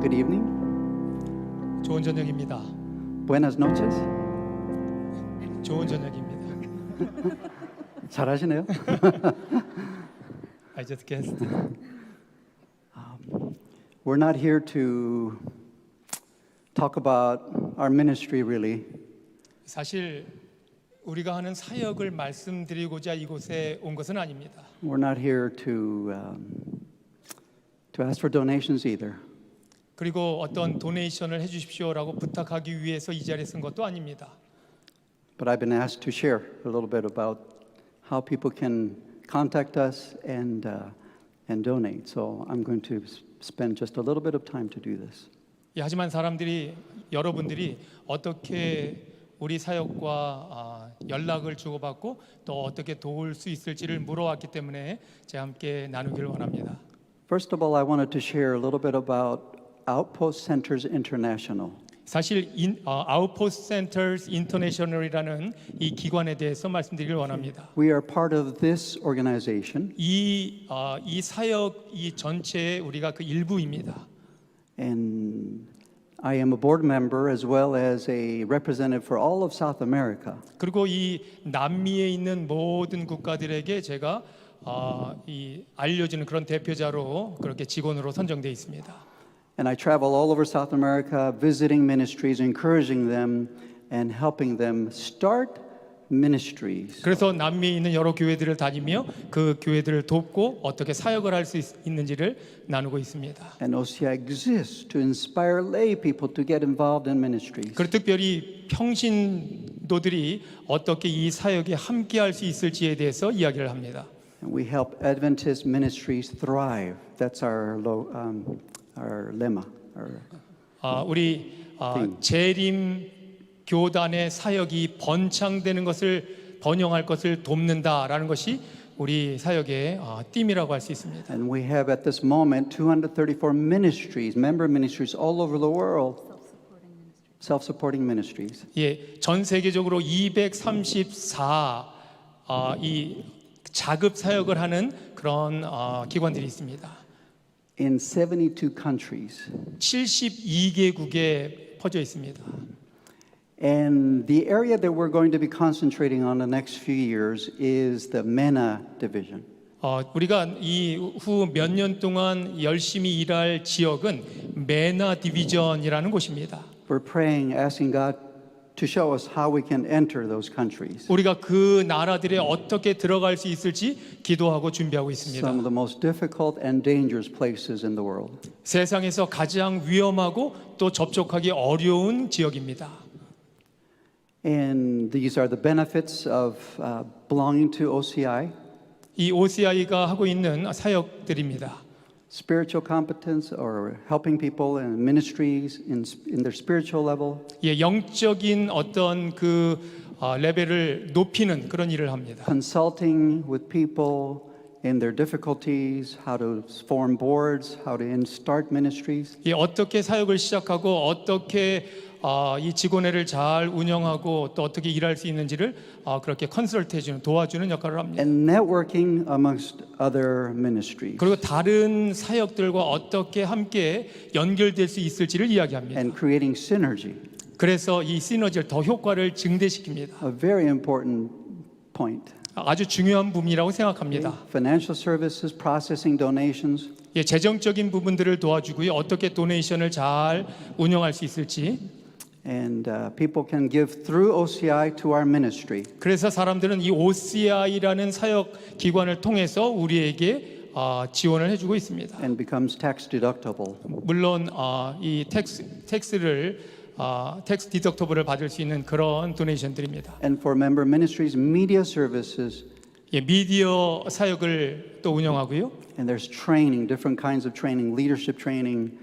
Good evening. 좋은 저녁입니다. Buenas noches. 좋은 저녁입니다. 잘하시네요. I just guessed. We're not here to talk about our ministry really. 사실 우리가 하는 사역을 말씀드리고자 이곳에 온 것은 아닙니다. We're not here to ask for donations either. 그리고 어떤 도네이션을 해주십시오라고 부탁하기 위해서 이 자리에 쓴 것도 아닙니다. But I've been asked to share a little bit about how people can contact us and donate. So I'm going to spend just a little bit of time to do this. 하지만 여러분들이 어떻게 우리 사역과 연락을 주고받고 또 어떻게 도울 수 있을지를 물어왔기 때문에 제가 함께 나누기를 원합니다. First of all, I wanted to share a little bit about Outpost Centers International. 사실 Outpost Centers International이라는 이 기관에 대해서 말씀드리길 원합니다. We are part of this organization. 이 사역 이 전체의 우리가 그 일부입니다. And I am a board member as well as a representative for all of South America. 그리고 이 남미에 있는 모든 국가들에게 제가 알려주는 그런 대표자로 그렇게 직원으로 선정되어 있습니다. And I travel all over South America visiting ministries, encouraging them and helping them start ministries. 그래서 남미에 있는 여러 교회들을 다니며 그 교회들을 돕고 어떻게 사역을 할 수 있는지를 나누고 있습니다. And OCI exists to inspire lay people to get involved in ministries. 그리고 특별히 평신도들이 어떻게 이 사역에 함께할 수 있을지에 대해서 이야기를 합니다. And we help Adventist ministries thrive. That's our lemma. 우리 재림 교단의 사역이 번창되는 것을 번영할 것을 돕는다라는 것이 우리 사역의 띠이라고 할 수 있습니다. And we have at this moment 234 ministries, member ministries all over the world. Self-supporting ministries. 전 세계적으로 234 이 자급 사역을 하는 그런 기관들이 있습니다. In 72 countries. 72개국에 퍼져 있습니다. And the area that we're going to be concentrating on the next few years is the MENA division. 우리가 이후 몇 년 동안 열심히 일할 지역은 메나 디비전이라는 곳입니다. We're praying, asking God to show us how we can enter those countries. 우리가 그 나라들에 어떻게 들어갈 수 있을지 기도하고 준비하고 있습니다. Some of the most difficult and dangerous places in the world. 세상에서 가장 위험하고 또 접촉하기 어려운 지역입니다. And these are the benefits of belonging to OCI. 이 OCI가 하고 있는 사역들입니다. Spiritual competence or helping people in ministries in their spiritual level. 영적인 어떤 그 레벨을 높이는 그런 일을 합니다. Consulting with people in their difficulties, how to form boards, how to start ministries. 어떻게 사역을 시작하고 어떻게 이 직원회를 잘 운영하고 또 어떻게 일할 수 있는지를 그렇게 컨설트해주는 도와주는 역할을 합니다. And networking amongst other ministries. 그리고 다른 사역들과 어떻게 함께 연결될 수 있을지를 이야기합니다. And creating synergy. 그래서 이 시너지를 더 효과를 증대시킵니다. A very important point. 아주 중요한 부분이라고 생각합니다. Financial services, processing donations. 재정적인 부분들을 도와주고요. 어떻게 도네이션을 잘 운영할 수 있을지. And people can give through OCI to our ministry. 그래서 사람들은 이 OCI라는 사역 기관을 통해서 우리에게 지원을 해주고 있습니다. And becomes tax deductible. 물론 이 텍스 디덕터블을 받을 수 있는 그런 도네이션들입니다. And for member ministries, media services. 미디어 사역을 또 운영하고요. And there's training, different kinds of training, leadership training,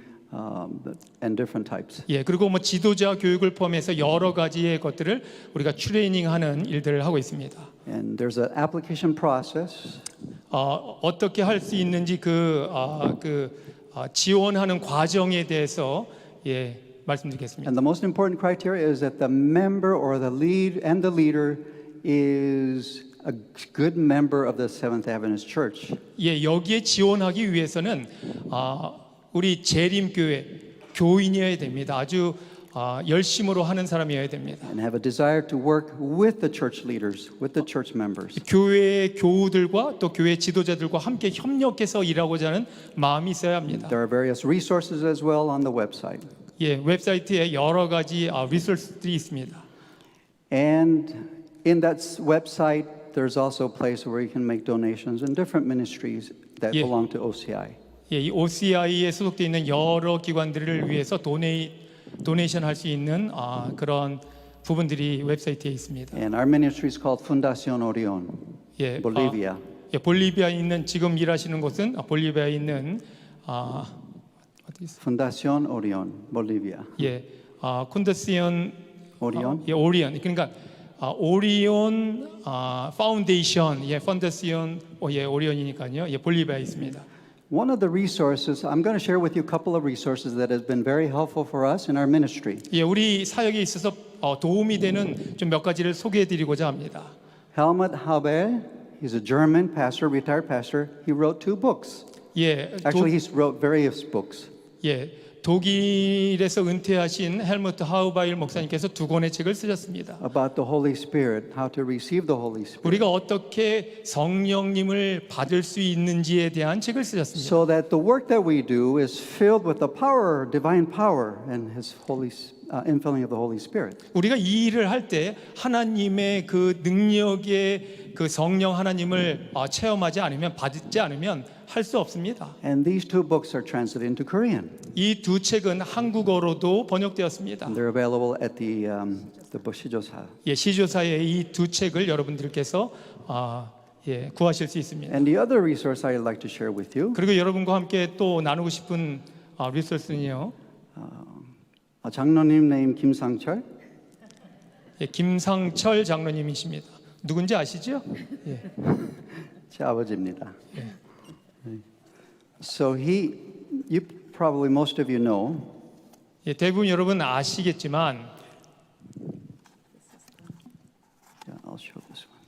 and different types. 그리고 지도자 교육을 포함해서 여러 가지의 것들을 우리가 트레이닝하는 일들을 하고 있습니다. And there's an application process. 어떻게 할 수 있는지 지원하는 과정에 대해서 말씀드리겠습니다. And the most important criteria is that the member or the leader is a good member of the Seventh Adventist Church. 여기에 지원하기 위해서는 우리 재림교회 교인이어야 됩니다. 아주 열심으로 하는 사람이어야 됩니다. and have a desire to work with the church leaders, with the church members. 교회의 교우들과 또 교회 지도자들과 함께 협력해서 일하고자 하는 마음이 있어야 합니다. There are various resources as well on the website. 예, 웹사이트에 여러 가지 리소스들이 있습니다. And in that website, there's also a place where you can make donations in different ministries that Yeah. belong to OCI. 예, 이 OCI에 소속되어 있는 여러 기관들을 위해서 도네이션 할 수 있는 그런 부분들이 웹사이트에 있습니다. And our ministry is called Fundación Orión, 예, Bolivia. 예, 볼리비아에 있는 지금 일하시는 곳은 볼리비아에 있는 어디 있어요? Fundación Orión, Bolivia. 예, 콘더시온 Orión. 예, 오리온. 그러니까 오리온 파운데이션, 예, 펀더시온, 예, 오리온이니까요. 예, 볼리비아에 있습니다. One of the resources, I'm going to share with you a couple of resources that has been very helpful for us in our ministry. 예, 우리 사역에 있어서 도움이 되는 좀 몇 가지를 소개해드리고자 합니다. Helmut Haber, he's a German pastor, retired pastor. He wrote 2 books. 예, Actually, he wrote various books. 예, 독일에서 은퇴하신 헬무트 하우바일 목사님께서 2권의 책을 쓰셨습니다. About the Holy Spirit, how to receive the Holy Spirit. 우리가 어떻게 성령님을 받을 수 있는지에 대한 책을 쓰셨습니다. So that the work that we do is filled with the power, divine power, and His infilling of the Holy Spirit. 우리가 이 일을 할 때 하나님의 그 능력의 그 성령 하나님을 체험하지 않으면 받지 않으면 할 수 없습니다. And these 2 books are translated into Korean. 이 2 책은 한국어로도 번역되었습니다. And they're available at the Bushijosa. 예, 시조사의 이 2 책을 여러분들께서 예, 구하실 수 있습니다. And the other resource I'd like to share with you, 그리고 여러분과 함께 또 나누고 싶은 리소스는요. 장로님 name 김상철. 예, 김상철 장로님이십니다. 누군지 아시죠? 예. 제 아버지입니다. So you probably most of you know, 예, 대부분 여러분 아시겠지만 yeah, I'll show this one.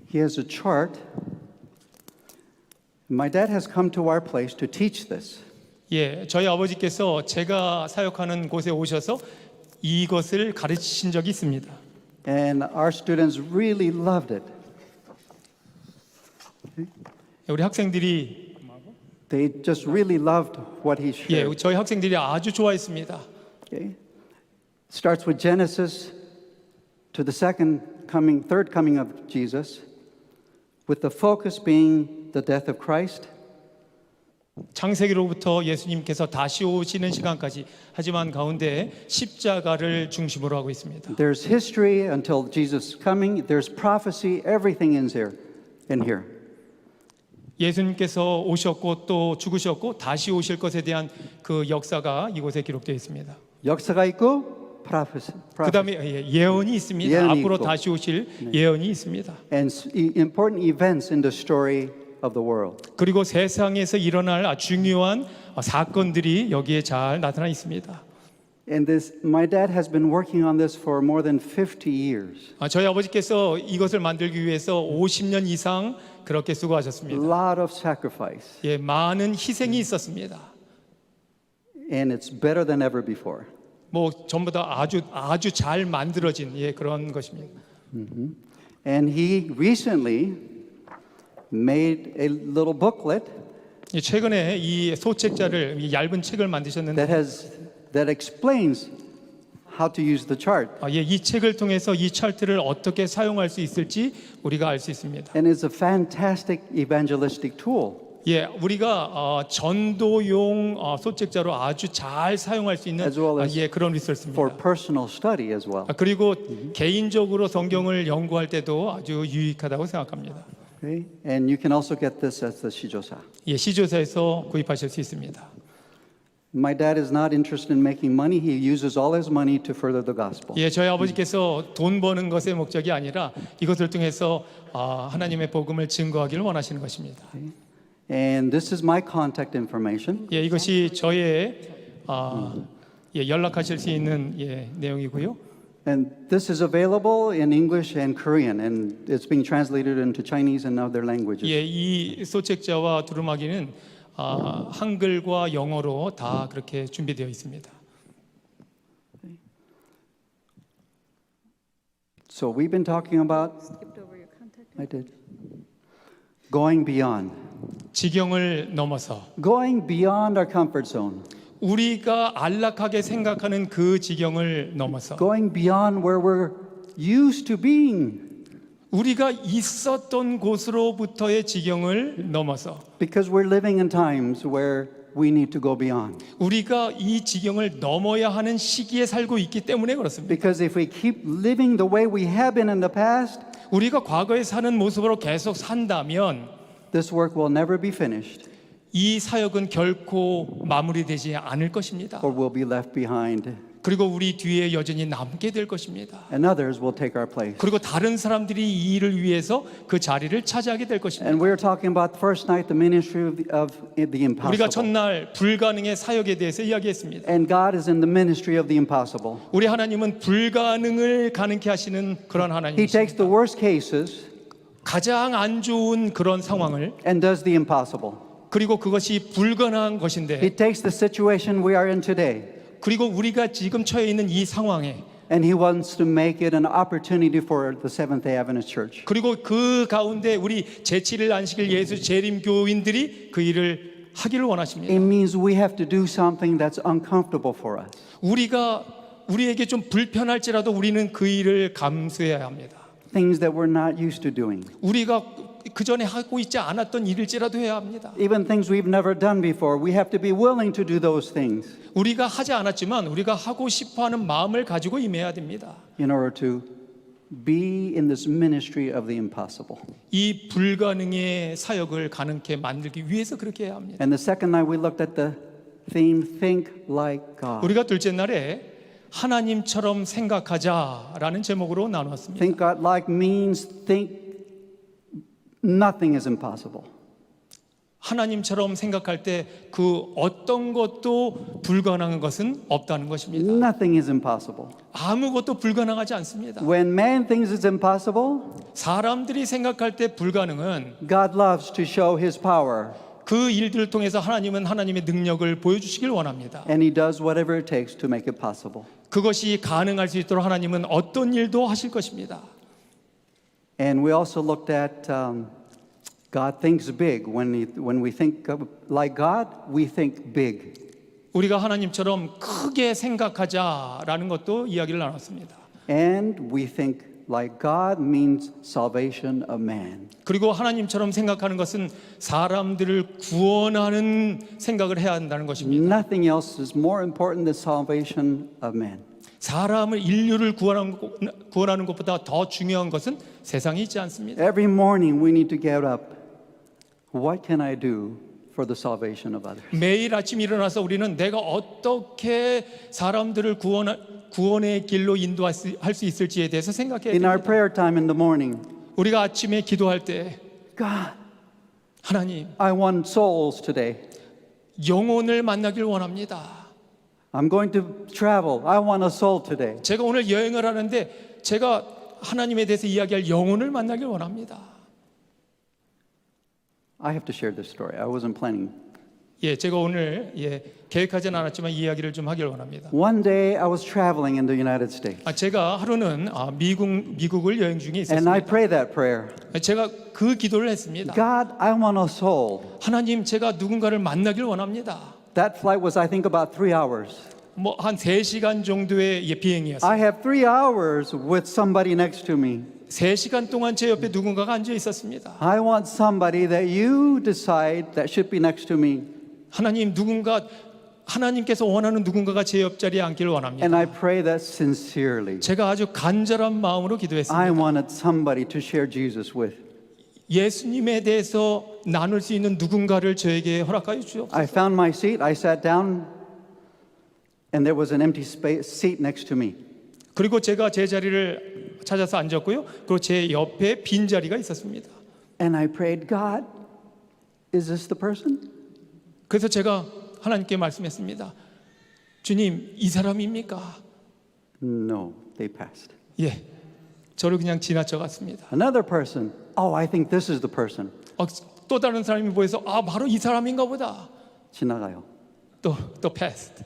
He has a chart. My dad has come to our place to teach this. 예, 저희 아버지께서 제가 사역하는 곳에 오셔서 이것을 가르치신 적이 있습니다. And our students really loved it. 우리 학생들이 They just really loved what he 예, shared. 저희 학생들이 아주 좋아했습니다. Okay? Starts with Genesis to the third coming of Jesus, with the focus being the death of Christ. 창세기로부터 예수님께서 다시 오시는 시간까지 하지만 가운데 십자가를 중심으로 하고 있습니다. There's history until Jesus' coming. There's prophecy. Everything in here. 예수님께서 오셨고 또 죽으셨고 다시 오실 것에 대한 그 역사가 이곳에 기록되어 있습니다. 역사가 있고 prophecy. 그다음에 예언이 있습니다. 예언이 앞으로 있고. 다시 오실 예언이 있습니다. And important events in the story of the world. 그리고 세상에서 일어날 중요한 사건들이 여기에 잘 나타나 있습니다. And my dad has been working on this for more than 50 years. 저희 아버지께서 이것을 만들기 위해서 50년 이상 그렇게 A 수고하셨습니다. lot of sacrifice. 예, 많은 희생이 있었습니다. And it's better than ever before. 뭐 전부 다 아주 잘 만들어진 그런 것입니다. And he recently made a little booklet 최근에 이 소책자를 이 얇은 책을 만드셨는데 that explains how to use the chart. 이 책을 통해서 이 차트를 어떻게 사용할 수 있을지 우리가 알 수 있습니다. And it's a fantastic evangelistic tool. 예, 우리가 전도용 소책자로 아주 잘 사용할 수 있는 As well as 그런 for 리소스입니다. personal study as well. 그리고 개인적으로 성경을 연구할 때도 아주 유익하다고 생각합니다. Okay? And you can also get this at the Shijosa. 예, 시조사에서 구입하실 수 있습니다. My dad is not interested in making money. He uses all his money to further the gospel. 예, 저희 아버지께서 돈 버는 것의 목적이 아니라 이것을 통해서 하나님의 복음을 증거하기를 원하시는 것입니다. And this is my contact information. 예, 이것이 저의 연락하실 수 있는 내용이고요. And this is available in English and Korean, and it's being translated into Chinese and other languages. 예, 이 소책자와 두루마기는 한글과 영어로 다 그렇게 준비되어 있습니다. So we've been talking about, I did, going beyond. 지경을 넘어서 Going beyond our comfort zone. 우리가 안락하게 생각하는 그 지경을 넘어서 Going beyond where we're used to being. 우리가 있었던 곳으로부터의 지경을 넘어서 Because we're living in times where we need to go beyond. 우리가 이 지경을 넘어야 하는 시기에 살고 있기 때문에 그렇습니다. Because if we keep living the way we have been in the past, 우리가 과거에 사는 모습으로 계속 산다면 this work will never be finished 이 사역은 결코 마무리되지 않을 것입니다. or we'll be left behind 그리고 우리 뒤에 여전히 남게 될 것입니다. and others will take our place. 그리고 다른 사람들이 이 일을 위해서 그 자리를 차지하게 될 것입니다. And we're talking about the first night, the ministry of the 우리가 impossible. 첫날 불가능의 사역에 대해서 이야기했습니다. And God is in the ministry of the impossible. 우리 하나님은 불가능을 가능케 하시는 그런 He takes 하나님이십니다. the worst cases 가장 안 좋은 그런 상황을 and does the impossible. 그리고 그것이 불가능한 He 것인데 takes the situation we are in today 그리고 우리가 지금 처해 있는 이 상황에 and He wants to make it an opportunity for the Seventh-day Adventist Church. 그리고 그 가운데 우리 제7일 안식일 예수 재림 교인들이 그 일을 하기를 원하십니다. It means we have to do something that's uncomfortable for us. 우리에게 좀 불편할지라도 우리는 그 일을 감수해야 합니다. Things that we're not used to doing. 우리가 그 전에 하고 있지 않았던 일일지라도 해야 합니다. Even things we've never done before, we have to be willing to do those things 우리가 하지 않았지만 우리가 하고 싶어하는 마음을 가지고 임해야 됩니다. in order to be in this ministry of the impossible. 이 불가능의 사역을 가능케 만들기 위해서 그렇게 해야 합니다. And the second night we looked at the theme, Think Like God. 우리가 둘째 날에 하나님처럼 생각하자라는 제목으로 나눴습니다. Think God like means think nothing is impossible. 하나님처럼 생각할 때 그 어떤 것도 불가능한 것은 없다는 것입니다. Nothing is impossible. 아무것도 불가능하지 않습니다. When man thinks it's impossible, 사람들이 생각할 때 불가능은 God loves to show his power. 그 일들을 통해서 하나님은 하나님의 능력을 보여주시길 원합니다. And he does whatever it takes to make it possible. 그것이 가능할 수 있도록 하나님은 어떤 일도 하실 것입니다. And we also looked at God thinks big. When we think like God, we think big. 우리가 하나님처럼 크게 생각하자라는 것도 이야기를 나눴습니다. And we think like God means salvation of man. 그리고 하나님처럼 생각하는 것은 사람들을 구원하는 생각을 해야 한다는 것입니다. Nothing else is more important than salvation of man. 사람을 인류를 구원하는 것보다 더 중요한 것은 세상에 있지 않습니다. Every morning we need to get up. What can I do for the salvation of others? 매일 아침 일어나서 우리는 내가 어떻게 사람들을 구원의 길로 인도할 수 있을지에 대해서 생각해야 In our 됩니다. prayer time in the morning, 우리가 아침에 기도할 때 God, 하나님 I want souls today. 영혼을 만나길 원합니다. I'm going to travel. I want a soul today. 제가 오늘 여행을 하는데 제가 하나님에 대해서 이야기할 영혼을 만나길 원합니다. I have to share this story. I wasn't planning. 제가 오늘 계획하진 않았지만 이 이야기를 좀 하길 원합니다. One day I was traveling in the United States. 제가 하루는 미국을 여행 중에 And I 있었습니다. prayed that prayer. 제가 그 기도를 했습니다. God, I want a soul. 하나님, 제가 누군가를 만나길 원합니다. That flight was, I think, about 3 hours. 한 3시간 정도의 비행이었어요. I have 3 hours with somebody next to me. 3시간 동안 제 옆에 누군가가 앉아 있었습니다. I want somebody that you decide that should be next to me. 하나님께서 원하는 누군가가 제 옆자리에 앉기를 원합니다. And I pray that sincerely. 제가 아주 간절한 마음으로 I 기도했습니다. wanted somebody to share Jesus with. 예수님에 대해서 나눌 수 있는 누군가를 저에게 허락하여 주옵소서. I found my seat. I sat down, and there was an empty seat next to me. 그리고 제가 제 자리를 찾아서 앉았고요. 그리고 제 옆에 빈 자리가 있었습니다. And I prayed, God, is this the person? 그래서 제가 하나님께 말씀했습니다. 주님, 이 사람입니까? No, they passed. 저를 그냥 지나쳐 갔습니다. Another person, oh, I think this is the person. 또 다른 사람이 보여서 아 바로 이 사람인가 보다. 지나가요. 또 passed.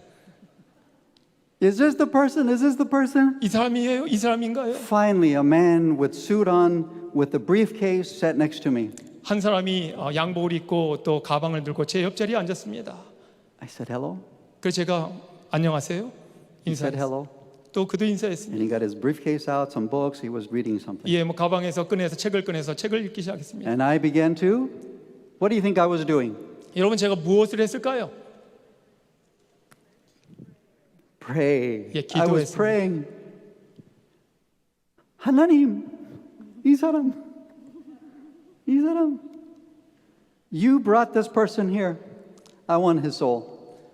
Is this the person? Is this the person? 이 사람이에요? 이 사람인가요? Finally, a man with suit on, with a briefcase, sat next to me. 한 사람이 양복을 입고 또 가방을 들고 제 옆자리에 앉았습니다. I said hello. 그래서 제가 안녕하세요 He said 인사했어요. hello. 또 그도 And 인사했습니다. he got his briefcase out, some books. He was reading something. 예, 뭐 가방에서 꺼내서 책을 읽기 시작했습니다. And I began to, what do you think I was doing? 여러분 제가 무엇을 했을까요? Pray. 예, I was 기도했습니다. praying. 하나님, 이 사람, you brought this person here. I want his soul.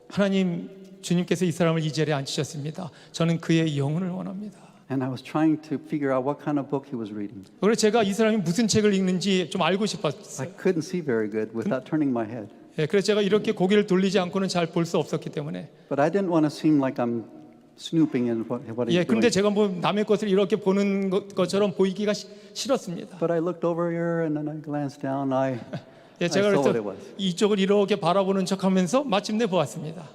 하나님 주님께서 이 사람을 이 자리에 앉히셨습니다. 저는 그의 영혼을 원합니다. And I was trying to figure out what kind of book he was reading. 그래서 제가 이 사람이 무슨 책을 읽는지 좀 알고 I 싶었어요. couldn't see very good without turning my head. 예, 그래서 제가 이렇게 고개를 돌리지 않고는 잘 볼 수 없었기 때문에 But I didn't want to seem like I'm snooping in what 예, he's 근데 doing. 제가 뭐 남의 것을 이렇게 보는 것처럼 보이기가 싫었습니다. But I looked over here and then I glanced down. 예, I 제가 saw what 그래서 it was. 이쪽을 이렇게 바라보는 척하면서 마침내 보았습니다.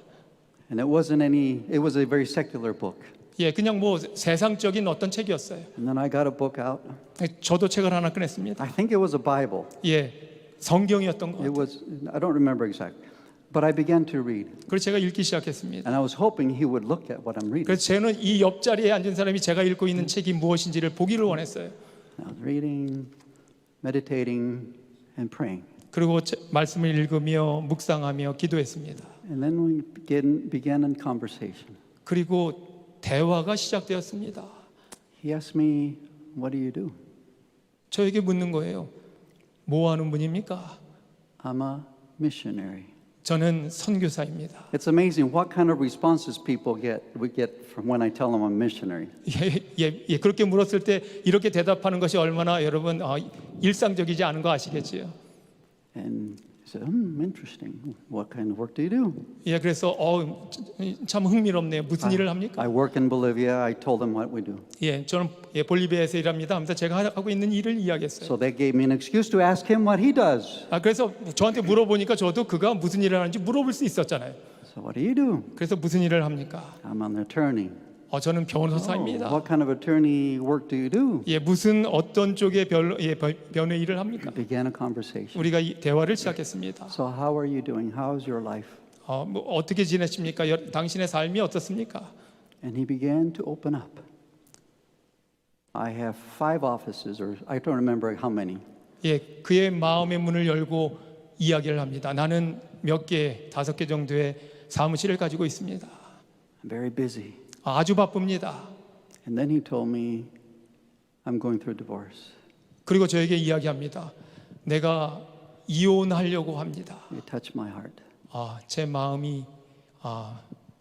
And it was a very secular book. 예, 그냥 뭐 세상적인 어떤 책이었어요. And then I got a book out. 예, 저도 책을 하나 꺼냈습니다. I think it was a Bible. 예, 성경이었던 것 It 같아요. was, I don't remember exactly. But I began to read. 그래서 제가 읽기 시작했습니다. And I was hoping he would look at what I'm reading. 그래서 저는 이 옆자리에 앉은 사람이 제가 읽고 있는 책이 무엇인지를 보기를 원했어요. I was reading, meditating, and praying. 그리고 말씀을 읽으며 묵상하며 기도했습니다. And then we began a conversation. 그리고 대화가 시작되었습니다. He asked me, what do you do? 저에게 묻는 거예요. 뭐 하는 분입니까? I'm a missionary. 저는 선교사입니다. It's amazing what kind of responses we get from when I tell them I'm a missionary. 예, 그렇게 물었을 때 이렇게 대답하는 것이 얼마나 여러분 일상적이지 않은 거 아시겠지요? And he said, interesting. What kind of work do you do? 예, 그래서 참 흥미롭네요. 무슨 일을 합니까? I work in Bolivia. I told them what we do. 예, 저는 볼리비아에서 일합니다. 하면서 제가 하고 있는 일을 이야기했어요. So they gave me an excuse to ask him what he does. 그래서 저한테 물어보니까 저도 그가 무슨 일을 하는지 물어볼 수 있었잖아요. So what do you do? 그래서 무슨 일을 합니까? I'm an attorney. 저는 변호사입니다. What kind of attorney work do you do? 예, 어떤 쪽의 변호의 일을 합니까? We began a conversation. 우리가 이 대화를 시작했습니다. So how are you doing? How's your life? 뭐 어떻게 지내십니까? 당신의 삶이 어떻습니까? And he began to open up. I have 5 offices, or I don't remember how many. 예, 그의 마음의 문을 열고 이야기를 합니다. 나는 몇 개, 5개 정도의 사무실을 가지고 있습니다. I'm very busy. 아주 바쁩니다. And then he told me, I'm going through divorce. 그리고 저에게 이야기합니다. 내가 이혼하려고 합니다. It touched my heart. 제 마음이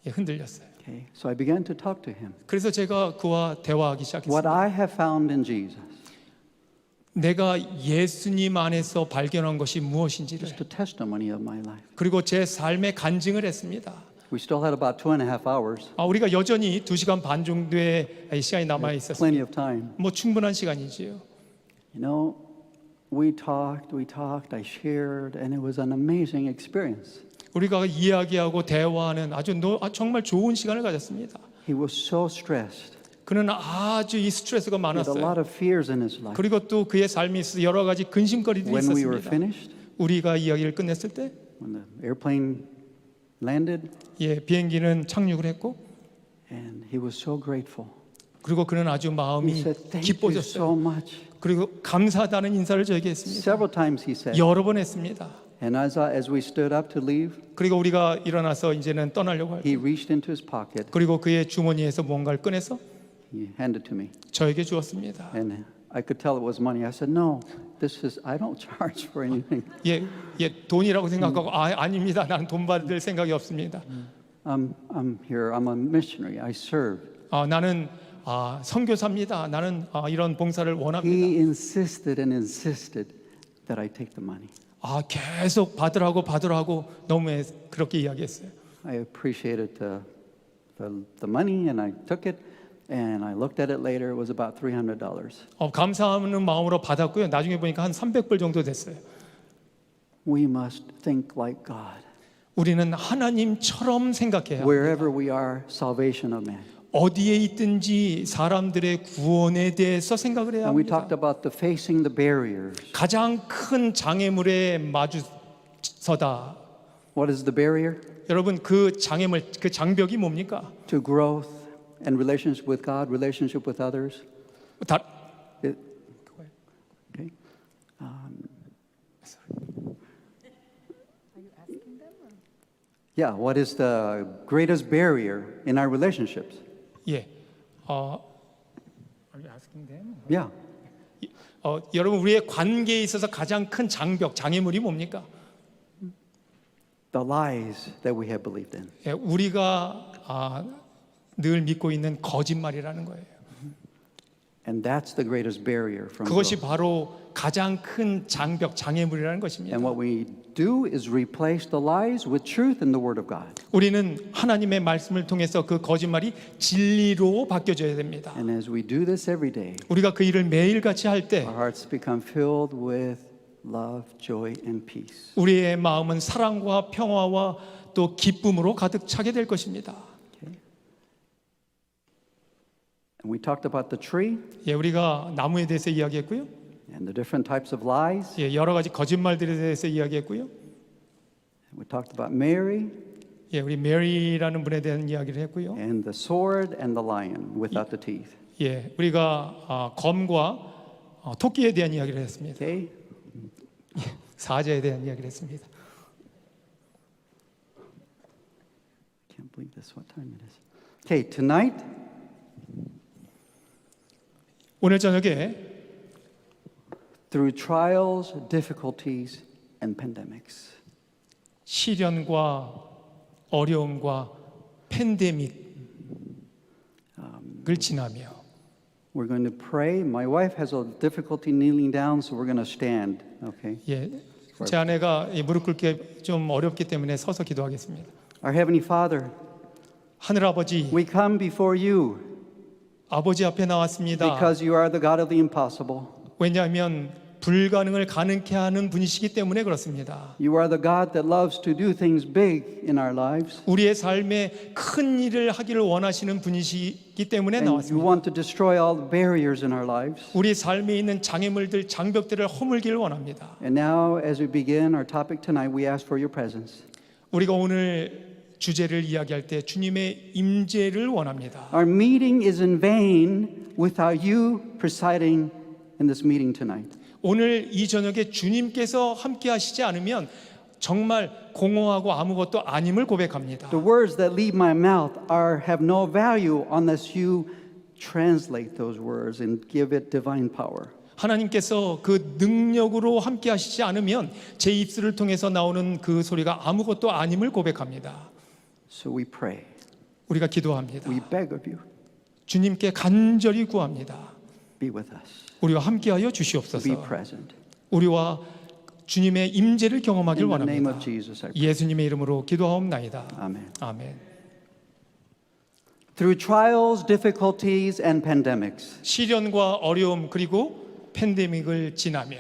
흔들렸어요. Okay, so I began to talk to him. 그래서 제가 그와 대화하기 What 시작했습니다. I have found in Jesus, 내가 예수님 안에서 발견한 것이 무엇인지를 just a testimony of my life. 그리고 제 삶의 간증을 했습니다. We still had about 2.5 hours, 우리가 여전히 2시간 반 정도의 시간이 남아 있었습니다. plenty of time. 뭐 충분한 시간이지요. You know, we talked, I shared, and it was an amazing experience. 우리가 이야기하고 대화하는 정말 좋은 시간을 가졌습니다. He was so stressed. 그는 아주 이 스트레스가 He had a lot 많았어요. of fears in his life. 그리고 또 그의 삶에 있어서 여러 가지 근심거리들이 When we were 있었습니다. finished, 우리가 이야기를 끝냈을 때 when the airplane landed, 비행기는 착륙을 했고 and he was so grateful. 그리고 그는 아주 He 마음이 said, thank you 기뻐졌어요. so much. 그리고 감사하다는 인사를 저에게 했습니다. Several times he said. 여러 번 했습니다. And as we stood up to leave, 그리고 우리가 일어나서 이제는 떠나려고 할 때 he reached into his pocket. 그리고 그의 주머니에서 뭔가를 꺼내서 He handed to me. 저에게 주었습니다. And I could tell it was money. I said, no, I don't charge for anything. 돈이라고 생각하고 아닙니다. 나는 돈 받을 생각이 없습니다. I'm here. I'm a missionary. I serve. 나는 선교사입니다. 나는 이런 봉사를 원합니다. He insisted and insisted that I take the money. 계속 받으라고 너무 그렇게 이야기했어요. I appreciated the money and I took it. And I looked at it later. It was about $300. 감사하는 마음으로 받았고요. 나중에 보니까 한 300불 정도 됐어요. we must think like God. 우리는 하나님처럼 생각해야 합니다. Wherever we are, salvation of man. 어디에 있든지 사람들의 구원에 대해서 생각을 해야 And we 합니다. talked about the facing the barriers. 가장 큰 장애물에 마주서다. What is the barrier? 여러분 그 장애물, 그 장벽이 뭡니까? To growth and relationship with God, relationship with others. 다, Okay. Yeah, what is the greatest barrier in our relationships? 예, Are you asking them? Yeah. 여러분 우리의 관계에 있어서 가장 큰 장벽, 장애물이 뭡니까? The lies that we have believed in. 예, 우리가 늘 믿고 있는 거짓말이라는 거예요. And that's the greatest barrier from 그것이 growth. 바로 가장 큰 장벽, 장애물이라는 것입니다. And what we do is replace the lies with truth in the Word of God. 우리는 하나님의 말씀을 통해서 그 거짓말이 진리로 바뀌어져야 됩니다. And as we do this every day, 우리가 그 일을 매일같이 할 때 our hearts become filled with love, joy, and peace. 우리의 마음은 사랑과 평화와 또 기쁨으로 가득 차게 될 것입니다. Okay? And we talked about the tree 예, 우리가 나무에 대해서 이야기했고요. and the different types of lies. 예, 여러 가지 거짓말들에 대해서 이야기했고요. We talked about Mary 예, 우리 메리라는 분에 대한 이야기를 했고요. and the sword and the lion without the teeth. 예, 우리가 검과 토끼에 대한 이야기를 했습니다. Okay? 사자에 대한 이야기를 했습니다. Can't believe this. What time it is? Okay, tonight 오늘 저녁에 through trials, difficulties, and pandemics. 시련과 어려움과 팬데믹을 지나며 We're going to pray. My wife has a difficulty kneeling down, so we're going to stand. Okay. 예, 제 아내가 이 무릎 꿇기 좀 어렵기 때문에 서서 기도하겠습니다. Our Heavenly Father, 하늘 아버지, we come before you 아버지 앞에 나왔습니다. because you are the God of the impossible. 왜냐하면 불가능을 가능케 하는 분이시기 때문에 그렇습니다. You are the God that loves to do things big in our lives. 우리의 삶에 큰 일을 하기를 원하시는 분이시기 때문에 And you 나왔습니다. want to destroy all the barriers in our lives. 우리 삶에 있는 장애물들, 장벽들을 허물기를 원합니다. And now, as we begin our topic tonight, we ask for your presence. 우리가 오늘 주제를 이야기할 때 주님의 임재를 원합니다. Our meeting is in vain without you presiding in this meeting tonight. 오늘 이 저녁에 주님께서 함께 하시지 않으면 정말 공허하고 아무것도 아님을 고백합니다. The words that leave my mouth have no value unless you translate those words and give it divine power. 하나님께서 그 능력으로 함께 하시지 않으면 제 입술을 통해서 나오는 그 소리가 아무것도 아님을 고백합니다. So we pray. 우리가 기도합니다. We beg of you, 주님께 간절히 구합니다. be with us. 우리와 함께하여 Be 주시옵소서. present. 우리와 주님의 임재를 경험하길 In the name 원합니다. of Jesus, I pray. 예수님의 이름으로 기도하옵나이다. Amen. 아멘. Through trials, difficulties, and pandemics, 시련과 어려움 그리고 팬데믹을 지나며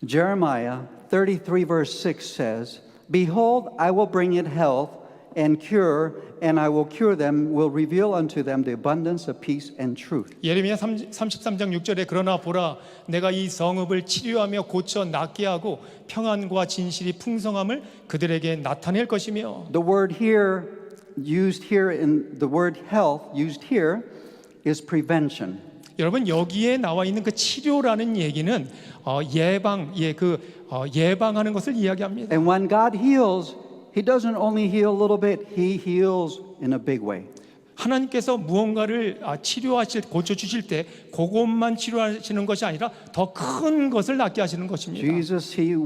Jeremiah 33 verse 6 says, Behold, I will bring it health and cure, and I will cure them, will reveal unto them the abundance of peace and truth. 예레미야 33장 6절에 그러나 보라 내가 이 성읍을 치료하며 고쳐 낫게 하고 평안과 진실이 풍성함을 그들에게 나타낼 것이며 The word here, used here in the word health, used here is prevention. 여러분 여기에 나와 있는 그 치료라는 얘기는 예방하는 것을 이야기합니다. And when God heals, He doesn't only heal a little bit, He heals in a big way. 하나님께서 무언가를 고쳐 주실 때 그것만 치료하시는 것이 아니라 더 큰 것을 낫게 하시는 것입니다. Jesus, He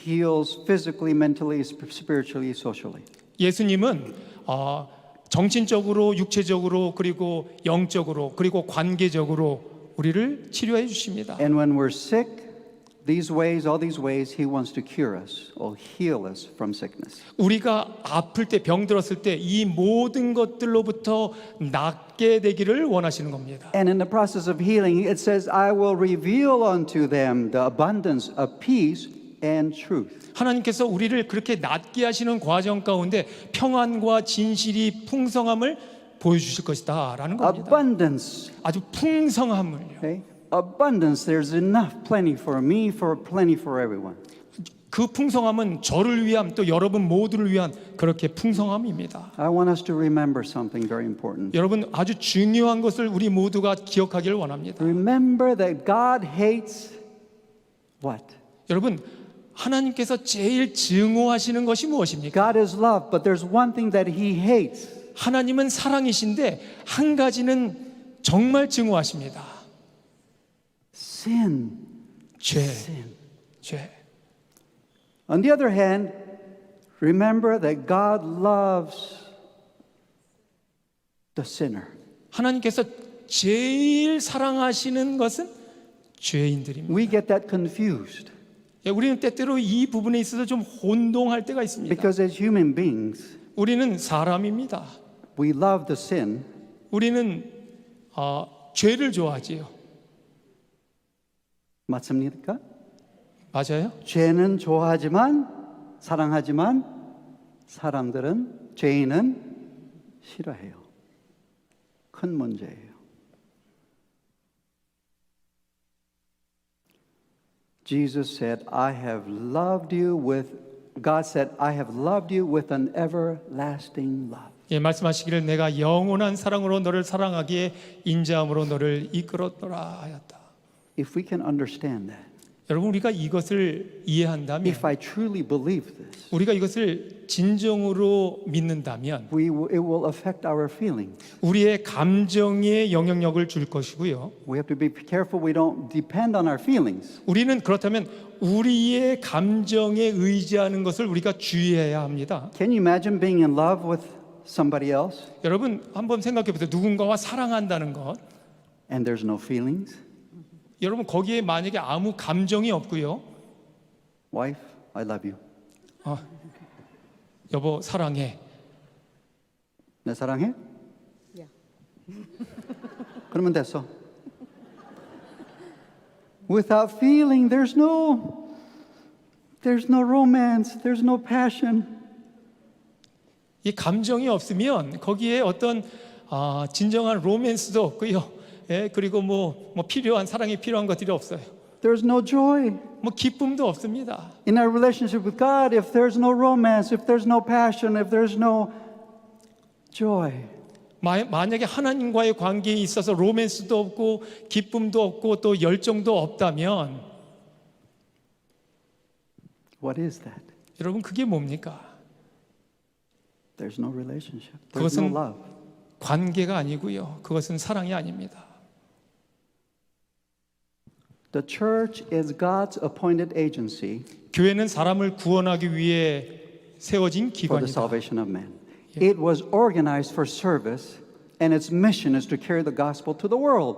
heals physically, mentally, spiritually, socially. 예수님은 정신적으로, 육체적으로, 그리고 영적으로, 그리고 관계적으로 우리를 치료해 주십니다. And when we're sick, all these ways, He wants to cure us or heal us from sickness. 우리가 아플 때, 병들었을 때 이 모든 것들로부터 낫게 되기를 원하시는 겁니다. And in the process of healing, it says, I will reveal unto them the abundance of peace and truth. 하나님께서 우리를 그렇게 낫게 하시는 과정 가운데 평안과 진실이 풍성함을 보여주실 것이다라는 겁니다. Abundance. 아주 풍성함을요. Okay? Abundance. There's enough, plenty for me, plenty for everyone. 그 풍성함은 저를 위함 또 여러분 모두를 위한 그렇게 풍성함입니다. I want us to remember something very important. 여러분 아주 중요한 것을 우리 모두가 기억하기를 원합니다. Remember that God hates what? 여러분 하나님께서 제일 증오하시는 것이 무엇입니까? God is love, but there's one thing that He hates. 하나님은 사랑이신데 한 가지는 정말 증오하십니다. Sin. 죄. Sin. 죄. On the other hand, remember that God loves the sinner. 하나님께서 제일 사랑하시는 것은 죄인들입니다. We get that confused 우리는 때때로 이 부분에 있어서 좀 혼동할 때가 있습니다. because as human beings, 우리는 사람입니다. we love the sin, 우리는 죄를 좋아하지요. 맞습니까? 맞아요? 죄는 좋아하지만 사랑하지만 사람들은 죄인은 싫어해요. 큰 문제예요. Jesus said, I have loved you with God said, I have loved you with an everlasting love. 예, 말씀하시기를 내가 영원한 사랑으로 너를 사랑하기에 인자함으로 너를 이끌었노라 하였다. If we can understand that, 여러분 우리가 이것을 이해한다면 if I truly believe this, 우리가 이것을 진정으로 믿는다면 it will affect our feelings. 우리의 감정에 영향력을 줄 것이고요. We have to be careful we don't depend on our feelings. 우리는 그렇다면 우리의 감정에 의지하는 것을 우리가 주의해야 합니다. Can you imagine being in love with somebody else 여러분 한번 생각해 보세요. 누군가와 사랑한다는 것. and there's no feelings? 여러분 거기에 만약에 아무 감정이 없고요. Wife, I love you. 여보 사랑해. 내 사랑해? Yeah. 그러면 됐어. Without feeling, there's no romance, there's no passion. 이 감정이 없으면 거기에 어떤 진정한 로맨스도 없고요. 예, 그리고 뭐 필요한 사랑이 필요한 것들이 없어요. There's no joy. 뭐 기쁨도 없습니다. In our relationship with God, if there's no romance, if there's no passion, if there's no joy, 만약에 하나님과의 관계에 있어서 로맨스도 없고 기쁨도 없고 또 열정도 없다면 what is that? 여러분 그게 뭡니까? There's no relationship. There's no 그것은 love. 관계가 아니고요. 그것은 사랑이 아닙니다. The church is God's appointed agency 교회는 사람을 구원하기 위해 세워진 for the 기관이다. salvation of man. It was organized for service, and its mission is to carry the gospel to the world.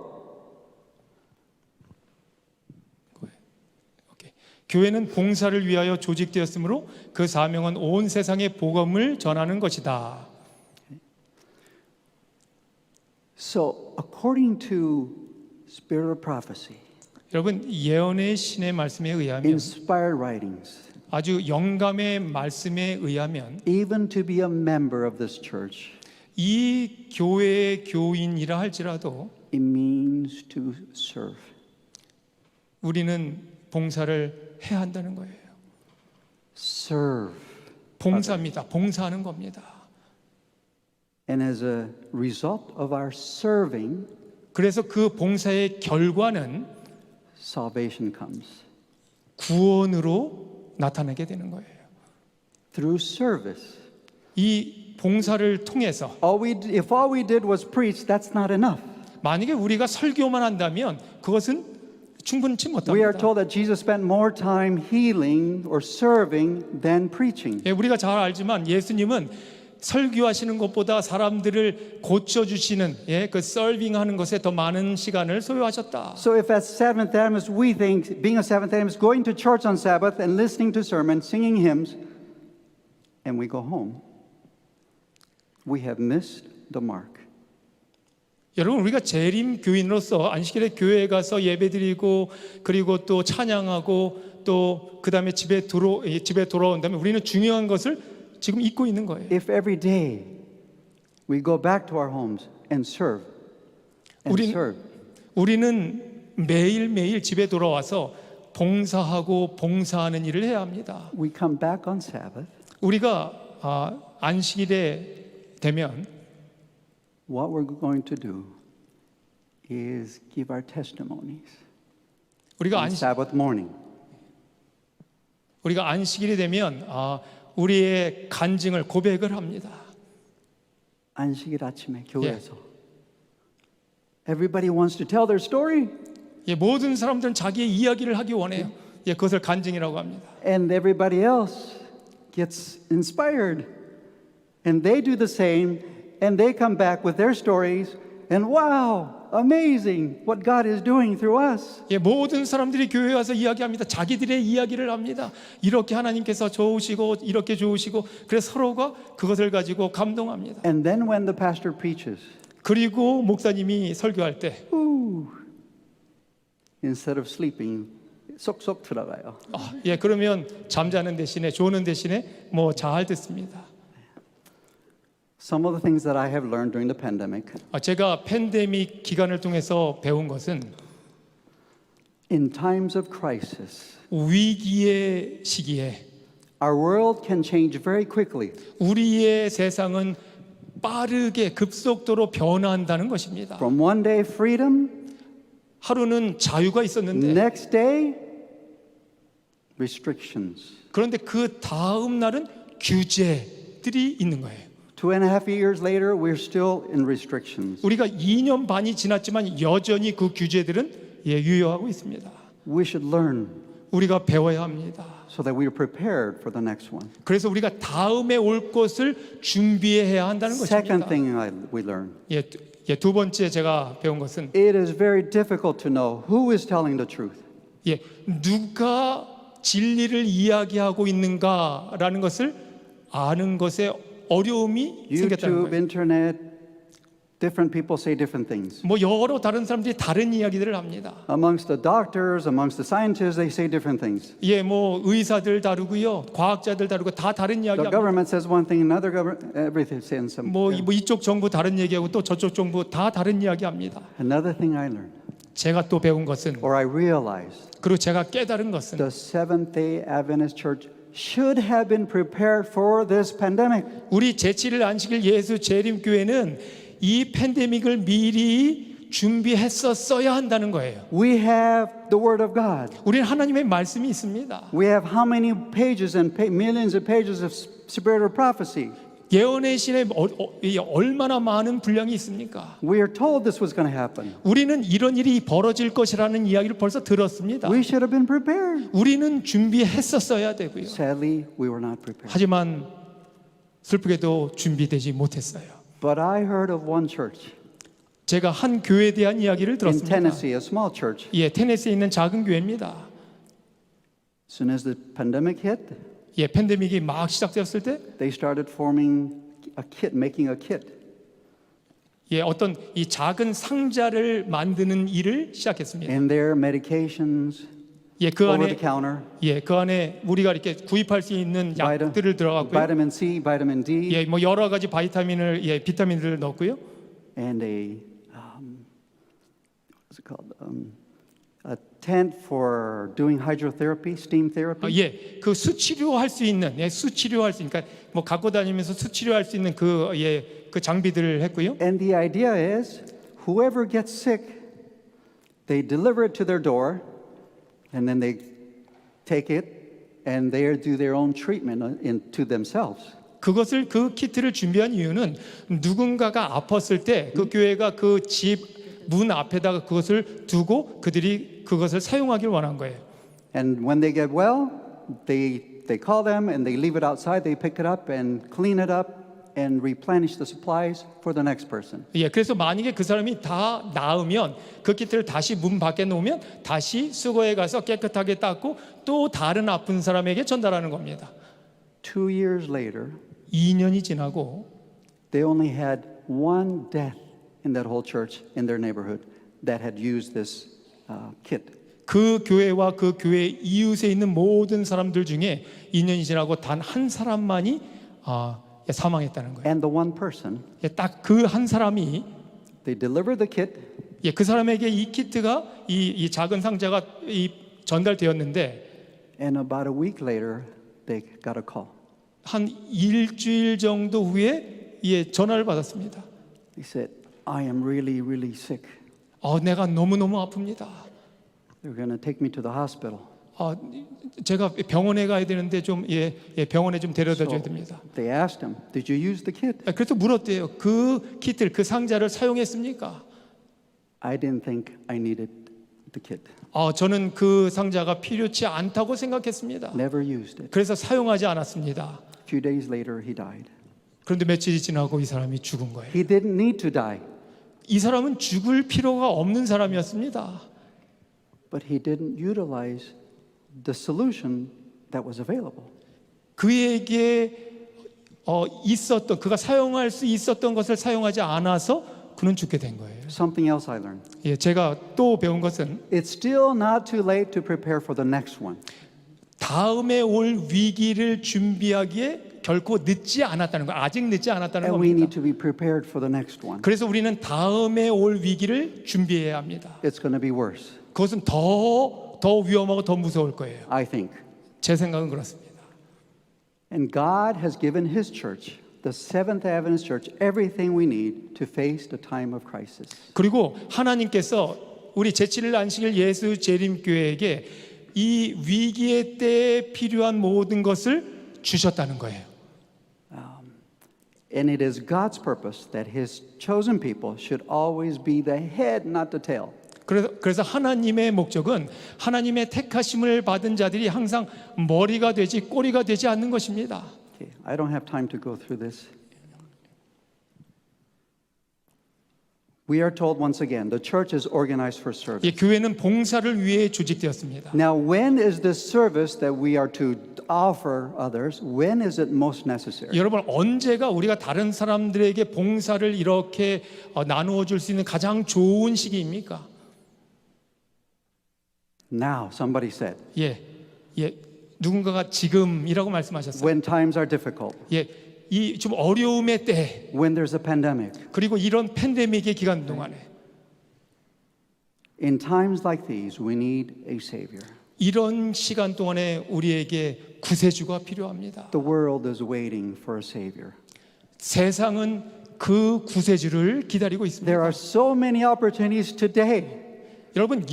오케이. 교회는 봉사를 위하여 조직되었으므로 그 사명은 온 세상에 복음을 전하는 것이다. So, according to spirit of prophecy, 여러분 예언의 신의 말씀에 의하면 inspired writings, 아주 영감의 말씀에 의하면 even to be a member of this church, 이 교회의 교인이라 할지라도 it means to serve. 우리는 봉사를 해야 한다는 거예요. Serve. 봉사입니다. 봉사하는 겁니다. And as a result of our serving, 그래서 그 봉사의 결과는 salvation comes. 구원으로 나타나게 되는 거예요. Through service. 이 봉사를 통해서 If all we did was preach, that's not enough. 만약에 우리가 설교만 한다면 그것은 충분치 We are 못합니다. told that Jesus spent more time healing or serving than preaching. 예, 우리가 잘 알지만 예수님은 설교하시는 것보다 사람들을 고쳐주시는 그 서빙하는 것에 더 많은 시간을 소요하셨다. So if as Seventh Adventists we think being a Seventh Adventist, going to church on Sabbath and listening to sermons, singing hymns, and we go home, we have missed the mark. 여러분 우리가 재림 교인으로서 안식일에 교회에 가서 예배드리고 그리고 또 찬양하고 또 그다음에 집에 돌아온다면 우리는 중요한 것을 지금 잊고 있는 거예요. If every day we go back to our homes and serve and 우리는- serve, 우리는 매일매일 집에 돌아와서 봉사하고 봉사하는 일을 해야 합니다. we come back on Sabbath, 우리가 안식일에 되면 what we're going to do is give our testimonies 우리가 on Sabbath morning. 안식일이 되면 우리의 간증을 고백을 합니다. 안식일 아침에 교회에서 everybody wants to tell their story, 예, 모든 사람들은 자기의 이야기를 하기 원해요. 예, 그것을 간증이라고 합니다. and everybody else gets inspired, and they do the same, and they come back with their stories, and wow, amazing what God is doing through us. 예, 모든 사람들이 교회에 와서 이야기합니다. 자기들의 이야기를 합니다. 이렇게 하나님께서 좋으시고 이렇게 좋으시고 그래서 서로가 그것을 가지고 감동합니다. And then when the pastor preaches, 그리고 목사님이 설교할 때 instead of sleeping, 쏙쏙 들어가요. 예, 그러면 잠자는 대신에 조는 대신에 뭐 잘 듣습니다. Some of the things that I have learned during the pandemic, 제가 팬데믹 기간을 통해서 배운 것은 in times of crisis, 위기의 시기에 our world can change very quickly. 우리의 세상은 빠르게 급속도로 변화한다는 것입니다. From one day freedom, 하루는 자유가 있었는데 next day restrictions. 그런데 그 다음 날은 규제들이 있는 거예요. 2.5 years later, we're still in restrictions. 우리가 2년 반이 지났지만 여전히 그 규제들은 유효하고 있습니다. We should learn 우리가 배워야 합니다. so that we are prepared for the next one. 그래서 우리가 다음에 올 것을 준비해야 한다는 Second 것입니다. thing we learn, 두 번째 제가 배운 것은 it is very difficult to know who is telling the truth. 누가 진리를 이야기하고 있는가라는 것을 아는 것에 어려움이 생겼다는 YouTube, 거예요. internet, different people say different things. 뭐 여러 다른 사람들이 다른 이야기들을 합니다. Amongst the doctors, amongst the scientists, they say different things. 뭐 의사들 다르고요, 과학자들 다르고 다 다른 이야기 The 합니다. government says one thing, another government, everything says some. 뭐 이쪽 정부 다른 얘기하고 또 저쪽 정부 다 다른 이야기 합니다. Another thing I learned, 제가 또 배운 것은 or I realized, 그리고 제가 깨달은 것은 the Seventh-day Adventist Church should have been prepared for this pandemic. 우리 제7일 안식일 예수 재림교회는 이 팬데믹을 미리 준비했었어야 한다는 거예요. We have the Word of God. 우리는 하나님의 말씀이 있습니다. We have how many pages and millions of pages of spirit of prophecy. 예언의 신에 얼마나 많은 분량이 있습니까? We are told this was going to happen. 우리는 이런 일이 벌어질 것이라는 이야기를 벌써 들었습니다. We should have been prepared. 우리는 준비했었어야 되고요. Sadly, we were not prepared. 하지만 슬프게도 준비되지 못했어요. But I heard of one church 제가 한 교회에 대한 이야기를 in 들었습니다. Tennessee, a small church. 테네시에 있는 작은 교회입니다. As soon as the pandemic hit, 팬데믹이 막 시작되었을 때 they started forming a kit, making a kit. 어떤 이 작은 상자를 만드는 일을 시작했습니다. And their medications, 그 over 안에 the counter, 그 안에 우리가 이렇게 구입할 수 있는 약들을 들어갔고요. vitamin C, vitamin D, 뭐 여러 가지 비타민들을 넣었고요. and what's it called? A tent for doing hydrotherapy, steam therapy. 그 수치료할 수 있는 수치료할 수 그러니까 뭐 갖고 다니면서 수치료할 수 있는 그 장비들을 했고요. And the idea is, whoever gets sick, they deliver it to their door, and then they take it and they do their own treatment to themselves. 그 키트를 준비한 이유는 누군가가 아팠을 때 그 교회가 그 집 문 앞에다가 그것을 두고 그들이 그것을 사용하길 원한 거예요. And when they get well, they call them and they leave it outside. They pick it up and clean it up and replenish the supplies for the next person. 그래서 만약에 그 사람이 다 나으면 그 키트를 다시 문 밖에 놓으면 다시 수거해 가서 깨끗하게 닦고 또 다른 아픈 사람에게 전달하는 겁니다. 2 years later, 2년이 지나고 they only had one death in that whole church in their neighborhood that had used this kit. 그 교회와 그 교회 이웃에 있는 모든 사람들 중에 2년이 지나고 단 한 사람만이 사망했다는 거예요. And the one person, 딱 그 한 사람이 they delivered the kit, 그 사람에게 이 키트가 이 작은 상자가 전달되었는데 and about a week later, they got a call. 한 일주일 정도 후에 전화를 받았습니다. He said, I am really, really sick. 내가 너무너무 아픕니다. They're going to take me to the hospital. 제가 병원에 가야 되는데 좀 병원에 좀 데려다 줘야 됩니다. They asked him, did you use the kit? 그래서 물었대요. 그 키트를, 그 상자를 사용했습니까? I didn't think I needed the kit. 저는 그 상자가 필요치 않다고 생각했습니다. Never used it. 그래서 사용하지 않았습니다. A few days later, he died. 그런데 며칠이 지나고 이 사람이 죽은 거예요. He didn't need to die, 이 사람은 죽을 필요가 없는 사람이었습니다. but he didn't utilize the solution that was available. 그에게 그가 사용할 수 있었던 것을 사용하지 않아서 그는 죽게 된 거예요. Something else I learned. 제가 또 배운 것은 It's still not too late to prepare for the next one. 다음에 올 위기를 준비하기에 결코 늦지 않았다는 거, 아직 늦지 않았다는 And we 겁니다. need to be prepared for the next one. 그래서 우리는 다음에 올 위기를 준비해야 합니다. It's going to be worse, 그것은 더 위험하고 더 무서울 거예요. I think. 제 생각은 그렇습니다. And God has given His church, the Seventh Adventist Church, everything we need to face the time of crisis. 그리고 하나님께서 우리 제7일 안식일 예수 재림교회에게 이 위기의 때에 필요한 모든 것을 주셨다는 거예요. And it is God's purpose that His chosen people should always be the head, not the tail. 그래서 하나님의 목적은 하나님의 택하심을 받은 자들이 항상 머리가 되지 꼬리가 되지 않는 것입니다. Okay, I don't have time to go through this. We are told once again, the church is organized for service. 교회는 봉사를 위해 조직되었습니다. Now, when is the service that we are to offer others, when is it most necessary? 여러분, 언제가 우리가 다른 사람들에게 봉사를 이렇게 나누어 줄 수 있는 가장 좋은 시기입니까? Now, somebody said, 누군가가 지금이라고 말씀하셨어요. when times are difficult, 이 좀 어려움의 때, when there's a pandemic, 그리고 이런 팬데믹의 기간 동안에 in times like these, we need a savior. 이런 시간 동안에 우리에게 구세주가 필요합니다. The world is waiting for a savior. 세상은 그 구세주를 기다리고 있습니다. There are so many opportunities today 여러분,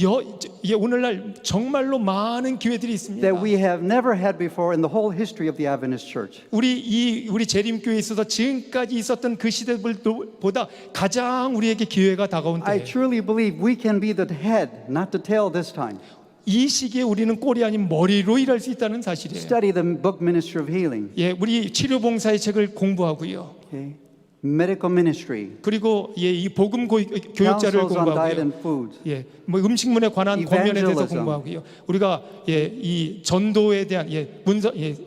오늘날 정말로 많은 기회들이 있습니다. that we have never had before in the whole history of the Adventist Church. 우리 재림교회에 있어서 지금까지 있었던 그 시대들보다 가장 우리에게 기회가 다가온 I 때예요. truly believe we can be the head, not the tail this time. 이 시기에 우리는 꼬리 아닌 머리로 일할 수 있다는 사실이에요. Study the book Ministry of Healing. 우리 치료봉사의 책을 공부하고요. Okay. Medical ministry. 그리고 이 복음 교육자를 Counsels on diet 공부하고요. and food. 뭐 음식문에 관한 권면에 대해서 Evangelism. 공부하고요. 우리가 이 전도에 대한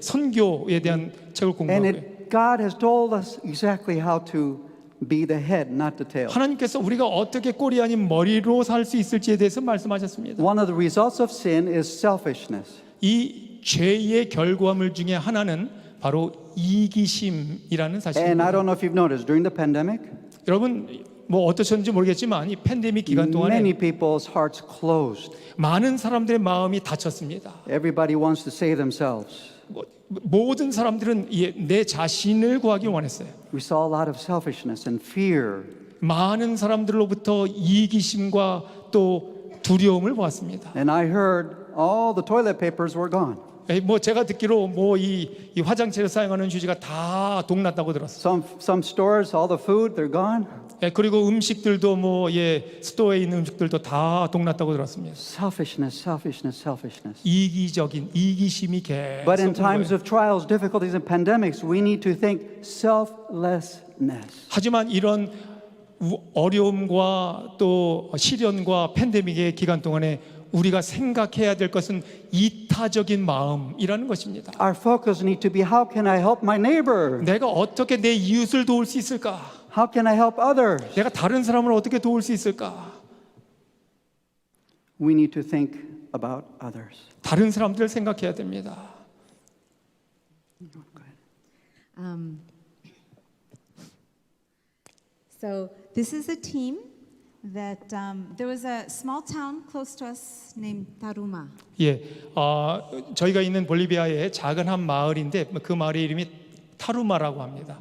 선교에 대한 책을 공부하고요. God has told us exactly how to be the head, not the tail. 하나님께서 우리가 어떻게 꼬리 아닌 머리로 살 수 있을지에 대해서 말씀하셨습니다. One of the results of sin is selfishness. 이 죄의 결과물 중에 하나는 바로 이기심이라는 And I 사실입니다. don't know if you've noticed, during the pandemic, 여러분 뭐 어떠셨는지 모르겠지만 이 팬데믹 기간 동안에 many people's hearts closed. 많은 사람들의 마음이 닫혔습니다. Everybody wants to save themselves. 모든 사람들은 내 자신을 구하기 원했어요. We saw a lot of selfishness and fear. 많은 사람들로부터 이기심과 또 두려움을 보았습니다. And I heard all the toilet papers were gone. 뭐 제가 듣기로 뭐 이 화장실에 사용하는 휴지가 다 동났다고 들었어요. Some stores, all the food, they're gone. 그리고 음식들도 뭐 스토어에 있는 음식들도 다 동났다고 들었습니다. Selfishness, selfishness, selfishness. 이기심이 계속. But in 오는 times 거예요. of trials, difficulties, and pandemics, we need to think selflessness. 하지만 이런 어려움과 또 시련과 팬데믹의 기간 동안에 우리가 생각해야 될 것은 이타적인 마음이라는 것입니다. Our focus need to be how can I help my neighbor? 내가 어떻게 내 이웃을 도울 수 있을까? How can I help others? 내가 다른 사람을 어떻게 도울 수 있을까? We need to think about others. 다른 사람들을 생각해야 됩니다. So this is a team that there was a small town close to us named Taruma. 예, 저희가 있는 볼리비아의 작은 한 마을인데 그 마을의 이름이 타루마라고 합니다.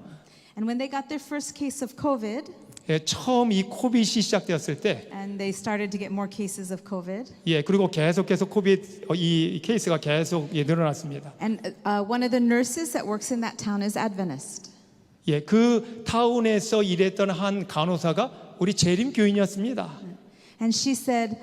And when they got their first case of COVID, 예, 처음 이 코빗이 시작되었을 때, and they started to get more cases of COVID, 예, 그리고 계속해서 코빗 이 케이스가 계속 늘어났습니다. and one of the nurses that works in that town is Adventist. 예, 그 타운에서 일했던 한 간호사가 우리 재림 교인이었습니다. And she said,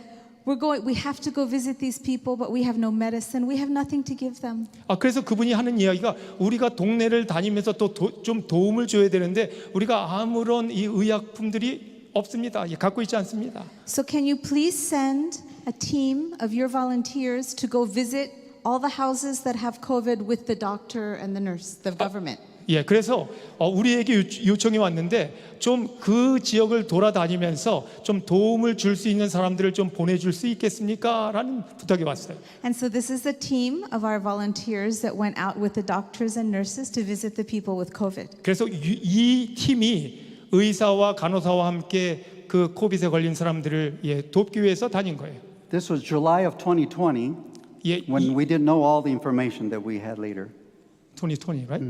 we have to go visit these people, but we have no medicine. We have nothing to give them. 그래서 그분이 하는 이야기가 우리가 동네를 다니면서 또 좀 도움을 줘야 되는데 우리가 아무런 이 의약품들이 없습니다. 예, 갖고 있지 않습니다. So can you please send a team of your volunteers to go visit all the houses that have COVID with the doctor and the nurse, the government? 예, 그래서 우리에게 요청이 왔는데 좀 그 지역을 돌아다니면서 좀 도움을 줄 수 있는 사람들을 좀 보내줄 수 있겠습니까? 라는 부탁이 왔어요. And so this is a team of our volunteers that went out with the doctors and nurses to visit the people with COVID. 그래서 이 팀이 의사와 간호사와 함께 그 코빗에 걸린 사람들을 돕기 위해서 다닌 거예요. This was July of 2020 예, when we didn't know all the information that we had later. 2020, right?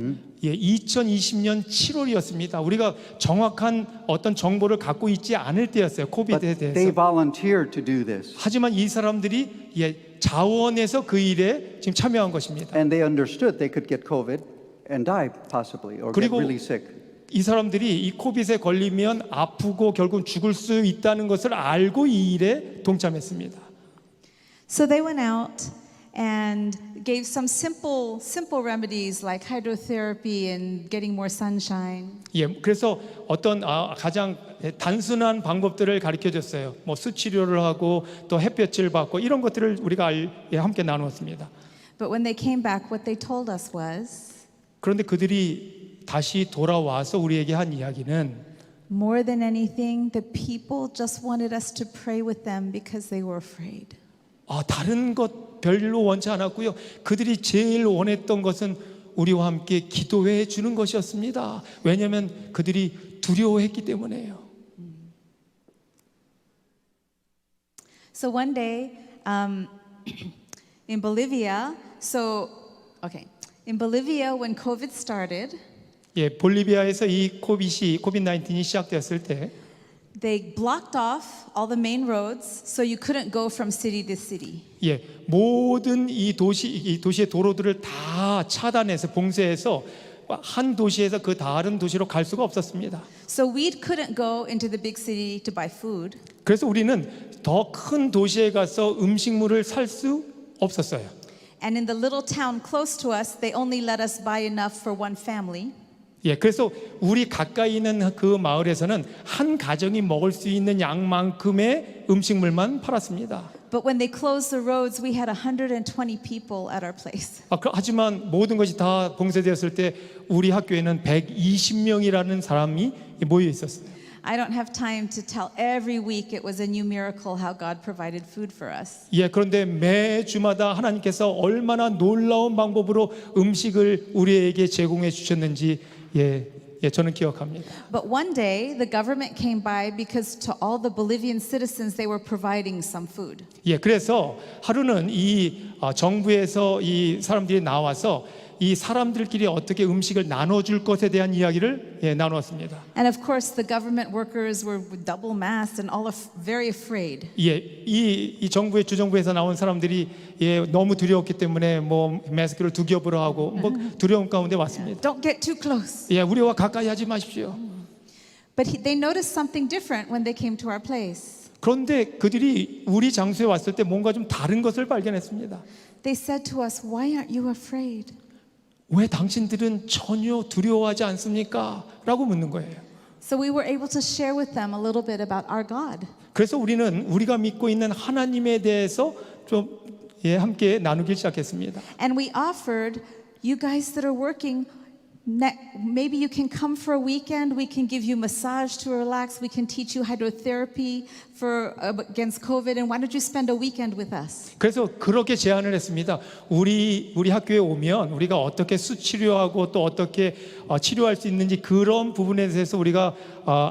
예, 2020년 7월이었습니다. 우리가 정확한 어떤 정보를 갖고 있지 않을 때였어요. But 코비드에 they 대해서. volunteered to do this. 하지만 이 사람들이 자원해서 그 일에 지금 참여한 것입니다. And they understood they could get COVID and die possibly or get 그리고 really sick. 이 사람들이 이 코빗에 걸리면 아프고 결국 죽을 수 있다는 것을 알고 이 일에 동참했습니다. So they went out and gave some simple remedies like hydrotherapy and getting more sunshine. 예, 그래서 어떤 가장 단순한 방법들을 가르쳐 줬어요. 뭐 수치료를 하고 또 햇볕을 받고 이런 것들을 우리가 함께 나누었습니다. But when they came back, what they told us was, 그런데 그들이 다시 돌아와서 우리에게 한 이야기는 more than anything, the people just wanted us to pray with them because they were afraid. 다른 것 별로 원치 않았고요. 그들이 제일 원했던 것은 우리와 함께 기도해 주는 것이었습니다. 왜냐하면 그들이 두려워했기 때문에요. So one day in Bolivia, in Bolivia when COVID started, 예, 볼리비아에서 이 코비드-19이 시작되었을 때 they blocked off all the main roads so you couldn't go from city to city. 예, 모든 이 도시의 도로들을 다 차단해서 봉쇄해서 한 도시에서 그 다른 도시로 갈 수가 없었습니다. So we couldn't go into the big city to buy food. 그래서 우리는 더 큰 도시에 가서 음식물을 살 수 없었어요. And in the little town close to us, they only let us buy enough for one family. 예, 그래서 우리 가까이 있는 그 마을에서는 한 가정이 먹을 수 있는 양만큼의 음식물만 팔았습니다. But when they closed the roads, we had 120 people at our place. 하지만 모든 것이 다 봉쇄되었을 때 우리 학교에는 120명이라는 사람이 모여 있었어요. I don't have time to tell every week it was a new miracle how God provided food for us. 예, 그런데 매주마다 하나님께서 얼마나 놀라운 방법으로 음식을 우리에게 제공해 주셨는지 저는 기억합니다. But one day the government came by because to all the Bolivian citizens they were providing some food. 예, 그래서 하루는 이 정부에서 이 사람들이 나와서 이 사람들끼리 어떻게 음식을 나눠줄 것에 대한 이야기를 나누었습니다. And of course the government workers were double masked and all very afraid. 예, 이 정부의 주정부에서 나온 사람들이 너무 두려웠기 때문에 뭐 마스크를 두 겹으로 하고 뭐 두려움 가운데 왔습니다. Don't get too close. 예, 우리와 가까이 하지 마십시오. But they noticed something different when they came to our place. 그런데 그들이 우리 장소에 왔을 때 뭔가 좀 다른 것을 발견했습니다. They said to us, "Why aren't you afraid?" 왜 당신들은 전혀 두려워하지 않습니까? 라고 묻는 거예요. So we were able to share with them a little bit about our God. 그래서 우리는 우리가 믿고 있는 하나님에 대해서 좀 함께 나누기 시작했습니다. And we offered, you guys that are working, Maybe you can come for a weekend. We can give you massage to relax. We can teach you hydrotherapy for against COVID. And why don't you spend a weekend with us? 그래서 그렇게 제안을 했습니다. 우리 학교에 오면 우리가 어떻게 수치료하고 또 어떻게 치료할 수 있는지 그런 부분에 대해서 우리가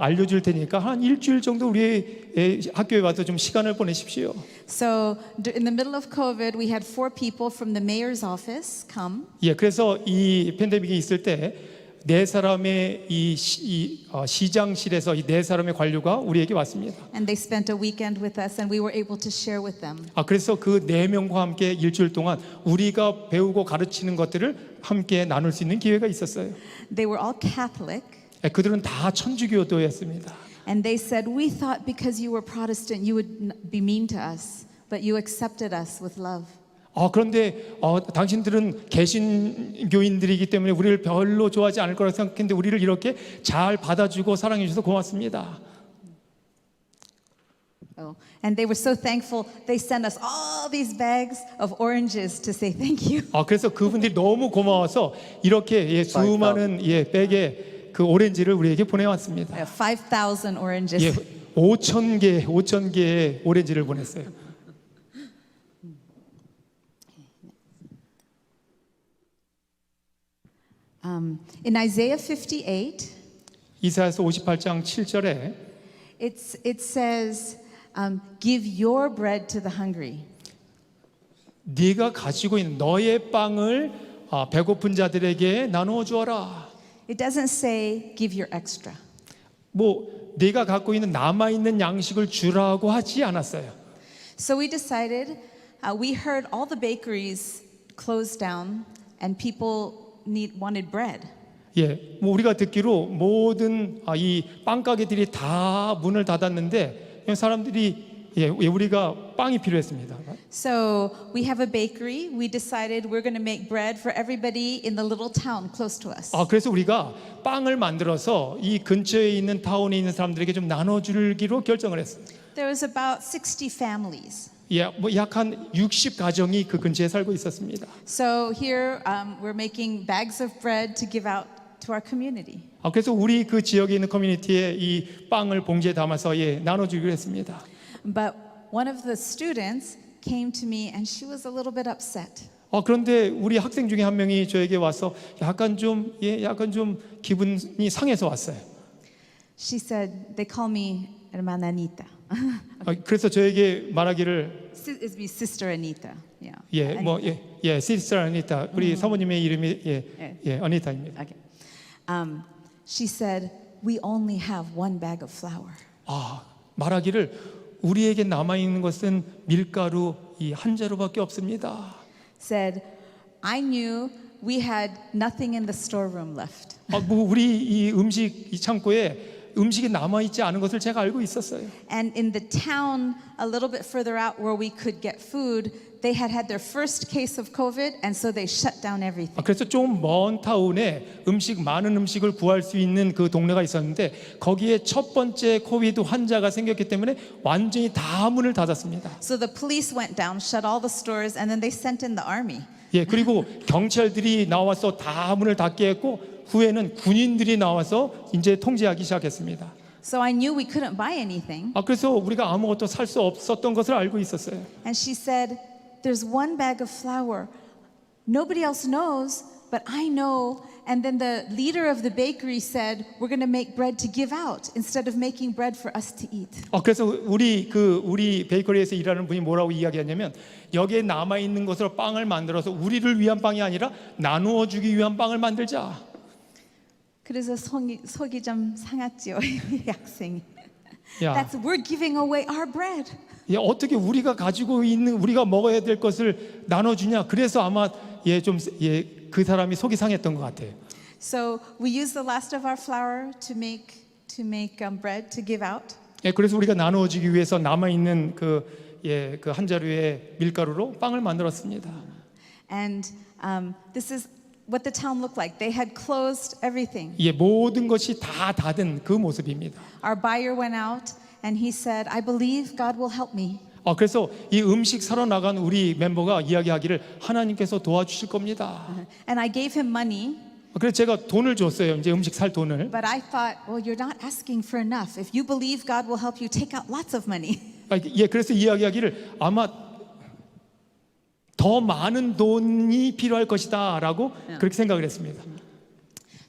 알려줄 테니까 한 일주일 정도 우리 학교에 와서 좀 시간을 보내십시오. So in the middle of COVID, we had 4 people from the mayor's office come. 예, 그래서 이 팬데믹이 있을 때 네 사람의 시장실에서 이 네 사람의 관료가 우리에게 왔습니다. And they spent a weekend with us, and we were able to share with them. 그래서 그 네 명과 함께 일주일 동안 우리가 배우고 가르치는 것들을 함께 나눌 수 있는 기회가 있었어요. They were all Catholic. 그들은 다 천주교도였습니다. And they said, we thought because you were Protestant, you would be mean to us, but you accepted us with love. 그런데 당신들은 개신교인들이기 때문에 우리를 별로 좋아하지 않을 거라고 생각했는데 우리를 이렇게 잘 받아주고 사랑해 주셔서 고맙습니다. And they were so thankful. They sent us all these bags of oranges to say thank you. 그래서 그분들이 너무 고마워서 이렇게 수많은 백의 그 오렌지를 우리에게 보내왔습니다. 5,000 oranges. 5,000개의 오렌지를 보냈어요. In Isaiah 58, 이사야서 58장 7절에 it says, give your bread to the hungry. 네가 가지고 있는 너의 빵을 배고픈 자들에게 나누어 주어라. It doesn't say give your extra. 네가 갖고 있는 남아 있는 양식을 주라고 하지 않았어요. So we decided, we heard all the bakeries closed down and people wanted bread. 우리가 듣기로 모든 이 빵 가게들이 다 문을 닫았는데 사람들이 우리가 빵이 필요했습니다. So we have a bakery. We decided we're going to make bread for everybody in the little town close to us. 그래서 우리가 빵을 만들어서 이 근처에 있는 타운에 있는 사람들에게 좀 나눠주기로 결정을 했어요. There was about 60 families. 약 한 60가정이 그 근처에 살고 있었습니다. So here we're making bags of bread to give out to our community. 그래서 우리 그 지역에 있는 커뮤니티에 이 빵을 봉지에 담아서 나눠주기로 했습니다. But one of the students came to me and she was a little bit upset. 그런데 우리 학생 중에 한 명이 저에게 와서 약간 좀 기분이 상해서 왔어요. She said, they call me Hermana Anita. 그래서 저에게 말하기를 It's me, Sister Anita. Yeah. 시스터 아니타. 우리 사모님의 이름이 아니타입니다. Okay. She said, we only have 1 bag of flour. 말하기를 우리에게 남아 있는 것은 밀가루 한 자루밖에 없습니다. Said, I knew we had nothing in the storeroom left. 우리 이 음식 이 창고에 음식이 남아 있지 않은 것을 제가 알고 있었어요. And in the town a little bit further out where we could get food, they had their first case of COVID, and so they shut down everything. 그래서 좀 먼 타운에 많은 음식을 구할 수 있는 그 동네가 있었는데 거기에 첫 번째 코비드 환자가 생겼기 때문에 완전히 다 문을 닫았습니다. So the police went down, shut all the stores, and then they sent in the army. 그리고 경찰들이 나와서 다 문을 닫게 했고 후에는 군인들이 나와서 이제 통제하기 시작했습니다. So I knew we couldn't buy anything. 그래서 우리가 아무것도 살 수 없었던 것을 알고 있었어요. And she said, there's 1 bag of flour. Nobody else knows, but I know. And then the leader of the bakery said, we're going to make bread to give out instead of making bread for us to eat. 그래서 우리 베이커리에서 일하는 분이 뭐라고 이야기했냐면 여기에 남아 있는 것으로 빵을 만들어서 우리를 위한 빵이 아니라 나누어 주기 위한 빵을 만들자. 그래서 속이 좀 상했죠, 이 학생이. 야, We're giving away our bread. 어떻게 우리가 가지고 있는 우리가 먹어야 될 것을 나눠주냐? 그래서 아마 그 사람이 속이 상했던 것 같아요. So we use the last of our flour to make bread to give out. 그래서 우리가 나눠주기 위해서 남아 있는 그 한 자루의 밀가루로 빵을 만들었습니다. And this is what the town looked like. They had closed everything. 모든 것이 다 닫은 그 모습입니다. Our buyer went out and he said, I believe God will help me. 그래서 이 음식 사러 나간 우리 멤버가 이야기하기를 하나님께서 도와주실 겁니다. And I gave him money 그래서 제가 돈을 줬어요. 이제 음식 살 돈을. But I thought, well, you're not asking for enough. If you believe God will help you, take out lots of money. 예, 그래서 이야기하기를 아마 더 많은 돈이 필요할 것이다라고 그렇게 생각을 했습니다.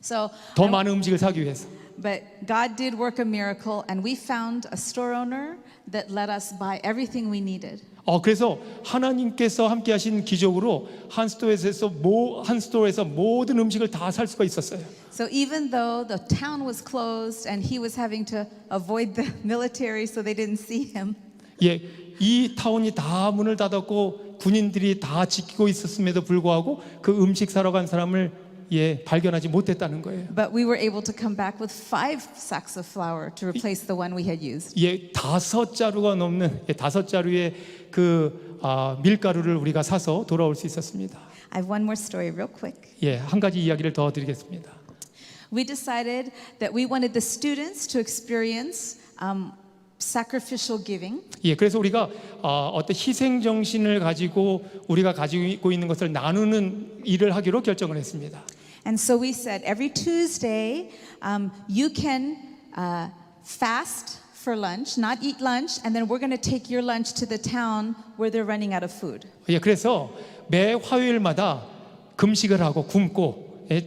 So, 더 많은 음식을 사기 위해서. but God did work a miracle, and we found a store owner that let us buy everything we needed. 그래서 하나님께서 함께하신 기적으로 한 스토어에서 모든 음식을 다 살 수가 있었어요. So even though the town was closed and he was having to avoid the military so they didn't see him, 예, 이 타운이 다 문을 닫았고 군인들이 다 지키고 있었음에도 불구하고 그 음식 사러 간 사람을 발견하지 못했다는 거예요. but we were able to come back with 5 sacks of flour to replace the one we had used. 5자루가 넘는 5자루의 그 밀가루를 우리가 사서 돌아올 수 있었습니다. I have one more story real quick. 한 가지 이야기를 더 드리겠습니다. We decided that we wanted the students to experience sacrificial giving. 그래서 우리가 어떤 희생 정신을 가지고 우리가 가지고 있는 것을 나누는 일을 하기로 결정을 했습니다. And so we said every Tuesday you can fast for lunch, not eat lunch, and then we're going to take your lunch to the town where they're running out of food. 그래서 매 화요일마다 금식을 하고 굶고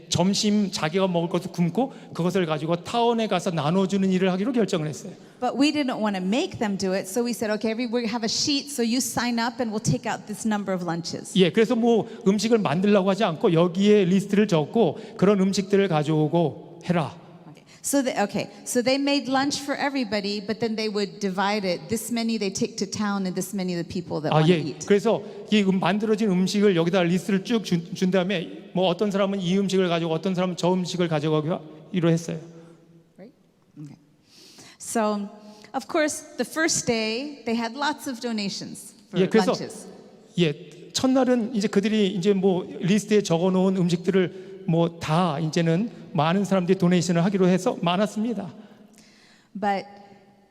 점심 자기가 먹을 것을 굶고 그것을 가지고 타운에 가서 나눠주는 일을 하기로 결정을 했어요. But we didn't want to make them do it, so we said, okay, we have a sheet, so you sign up and we'll take out this number of lunches. 그래서 뭐 음식을 만들려고 하지 않고 여기에 리스트를 적고 그런 음식들을 가져오고 해라. So they made lunch for everybody, but then they would divide it. This many they take to town, and this many the people that want to eat. 그래서 이 만들어진 음식을 여기다 리스트를 쭉 준 다음에 뭐 어떤 사람은 이 음식을 가지고 어떤 사람은 저 음식을 가져가기로 했어요. Right? Okay. So, of course, the first day they had lots of donations for 그래서 lunches. 첫날은 이제 그들이 이제 뭐 리스트에 적어놓은 음식들을 뭐 다 이제는 많은 사람들이 도네이션을 하기로 해서 많았습니다. But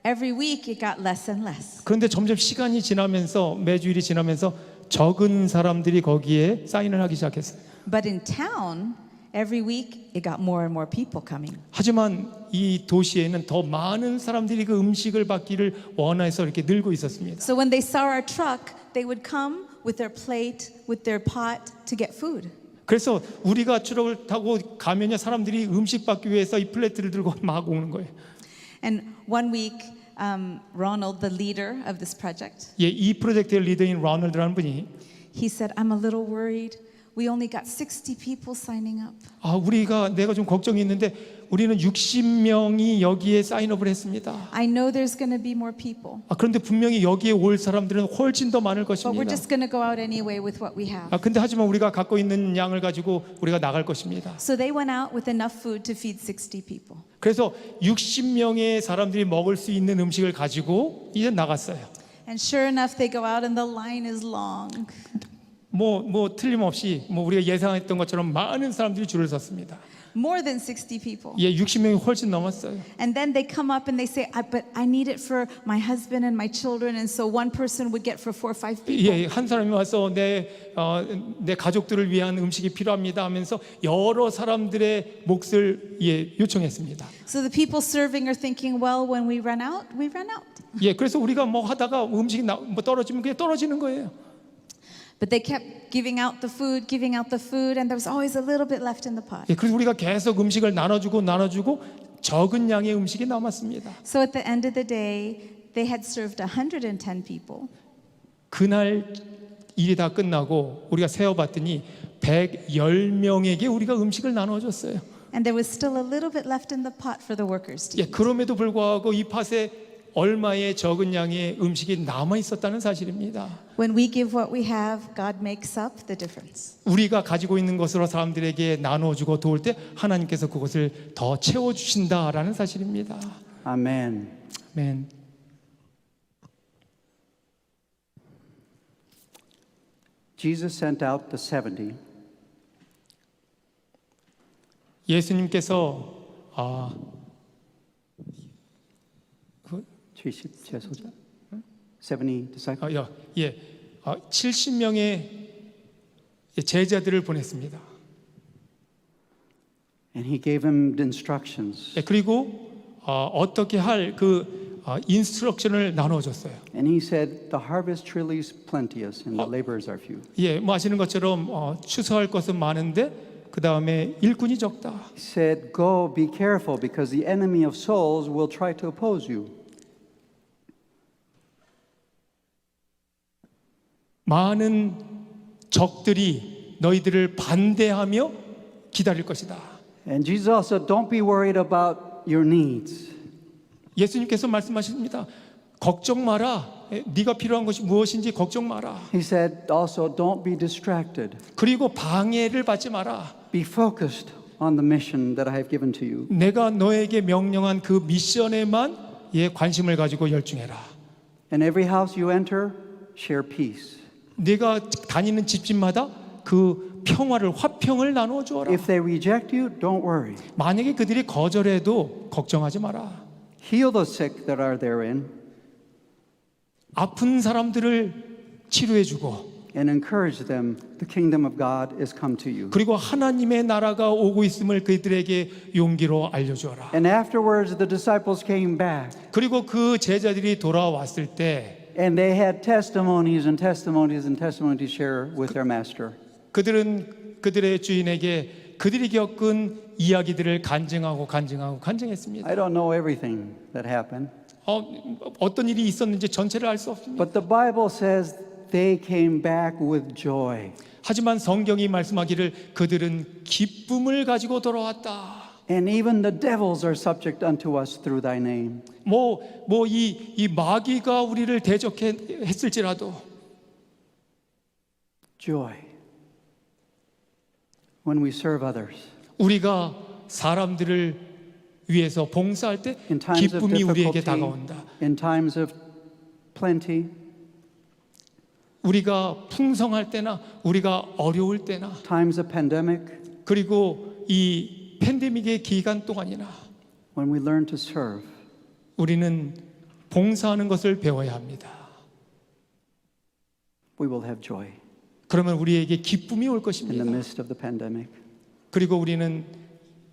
every week it got less and less. 그런데 점점 시간이 지나면서 매주일이 지나면서 적은 사람들이 거기에 사인을 하기 시작했어요. But in town, every week it got more and more people coming. 하지만 이 도시에는 더 많은 사람들이 그 음식을 받기를 원해서 이렇게 늘고 있었습니다. So when they saw our truck, they would come with their plate, with their pot to get food. 그래서 우리가 트럭을 타고 가면요 사람들이 음식 받기 위해서 이 플레이트를 들고 막 오는 거예요. And one week, Ronald, the leader of this project, 이 프로젝트의 리더인 로널드라는 분이 he said, I'm a little worried. We only got 60 people signing up. 내가 좀 걱정이 있는데 우리는 60명이 여기에 사인업을 했습니다. I know there's going to be more people, 그런데 분명히 여기에 올 사람들은 훨씬 더 많을 but we're 것입니다. just going to go out anyway with what we have. 근데 하지만 우리가 갖고 있는 양을 가지고 우리가 나갈 것입니다. So they went out with enough food to feed 60 people. 그래서 60명의 사람들이 먹을 수 있는 음식을 가지고 이제 나갔어요. And sure enough, they go out and the line is long. 뭐 틀림없이 우리가 예상했던 것처럼 많은 사람들이 줄을 섰습니다. More than 60 people. 60명이 훨씬 넘었어요. And then they come up and they say, but I need it for my husband and my children. And so one person would get for 4 or 5 people. 한 사람이 와서 내 가족들을 위한 음식이 필요합니다 하면서 여러 사람들의 몫을 요청했습니다. So the people serving are thinking, well, when we run out, we run out. 그래서 우리가 뭐 하다가 음식이 떨어지면 그냥 떨어지는 거예요. But they kept giving out the food, and there was always a little bit left in the pot. 그래서 우리가 계속 음식을 나눠주고 적은 양의 음식이 남았습니다. So at the end of the day, they had served 110 people. 그날 일이 다 끝나고 우리가 세어봤더니 110명에게 우리가 음식을 나눠줬어요. And there was still a little bit left in the pot for the workers to eat. 그럼에도 불구하고 이 팥에 얼마의 적은 양의 음식이 남아 있었다는 사실입니다. When we give what we have, God makes up the difference. 우리가 가지고 있는 것으로 사람들에게 나눠주고 도울 때 하나님께서 그것을 더 채워주신다라는 사실입니다. 아멘. 아멘. Jesus sent out the 70. 예수님께서 70 제소자? 70 disciples? 70명의 제자들을 보냈습니다. And he gave him the instructions. 예, 그리고 어떻게 할 그 인스트럭션을 나눠줬어요. And he said, the harvest truly is plenteous and the laborers are few. 예, 뭐 아시는 것처럼 추수할 것은 많은데 그 다음에 일꾼이 적다. He said, go, be careful, because the enemy of souls will try to oppose you. 많은 적들이 너희들을 반대하며 기다릴 것이다. And Jesus also, don't be worried about your needs. 예수님께서 말씀하십니다. 걱정 마라. 네가 필요한 것이 무엇인지 걱정 마라. He said also, don't be distracted. 그리고 방해를 받지 마라. Be focused on the mission that I have given to you. 내가 너에게 명령한 그 미션에만 관심을 가지고 열중해라. In every house you enter, share peace. 네가 다니는 집집마다 그 평화를 화평을 나누어 주어라. If they reject you, don't worry. 만약에 그들이 거절해도 걱정하지 마라. Heal the sick that are therein 아픈 사람들을 치료해 주고 and encourage them. The kingdom of God is come to you. 그리고 하나님의 나라가 오고 있음을 그들에게 용기로 알려 주어라. And afterwards the disciples came back 그리고 그 제자들이 돌아왔을 때 and they had testimonies and testimonies and testimonies to share with their master. 그들은 그들의 주인에게 그들이 겪은 이야기들을 간증했습니다. I don't know everything that happened, 어떤 일이 있었는지 전체를 알 수 없습니다. but the Bible says they came back with joy. 하지만 성경이 말씀하기를 그들은 기쁨을 가지고 돌아왔다. And even the devils are subject unto us through thy name. 이 마귀가 우리를 대적했을지라도 Joy when we serve others. 우리가 사람들을 위해서 봉사할 때 In times of 기쁨이 우리에게 difficulty, 다가온다. in times of plenty, 우리가 풍성할 때나 우리가 어려울 때나 times of pandemic, 그리고 이 팬데믹의 기간 동안이나 when we learn to serve, 우리는 봉사하는 것을 배워야 합니다. we will have joy 그러면 우리에게 기쁨이 올 in the 것입니다. midst of the pandemic. 그리고 우리는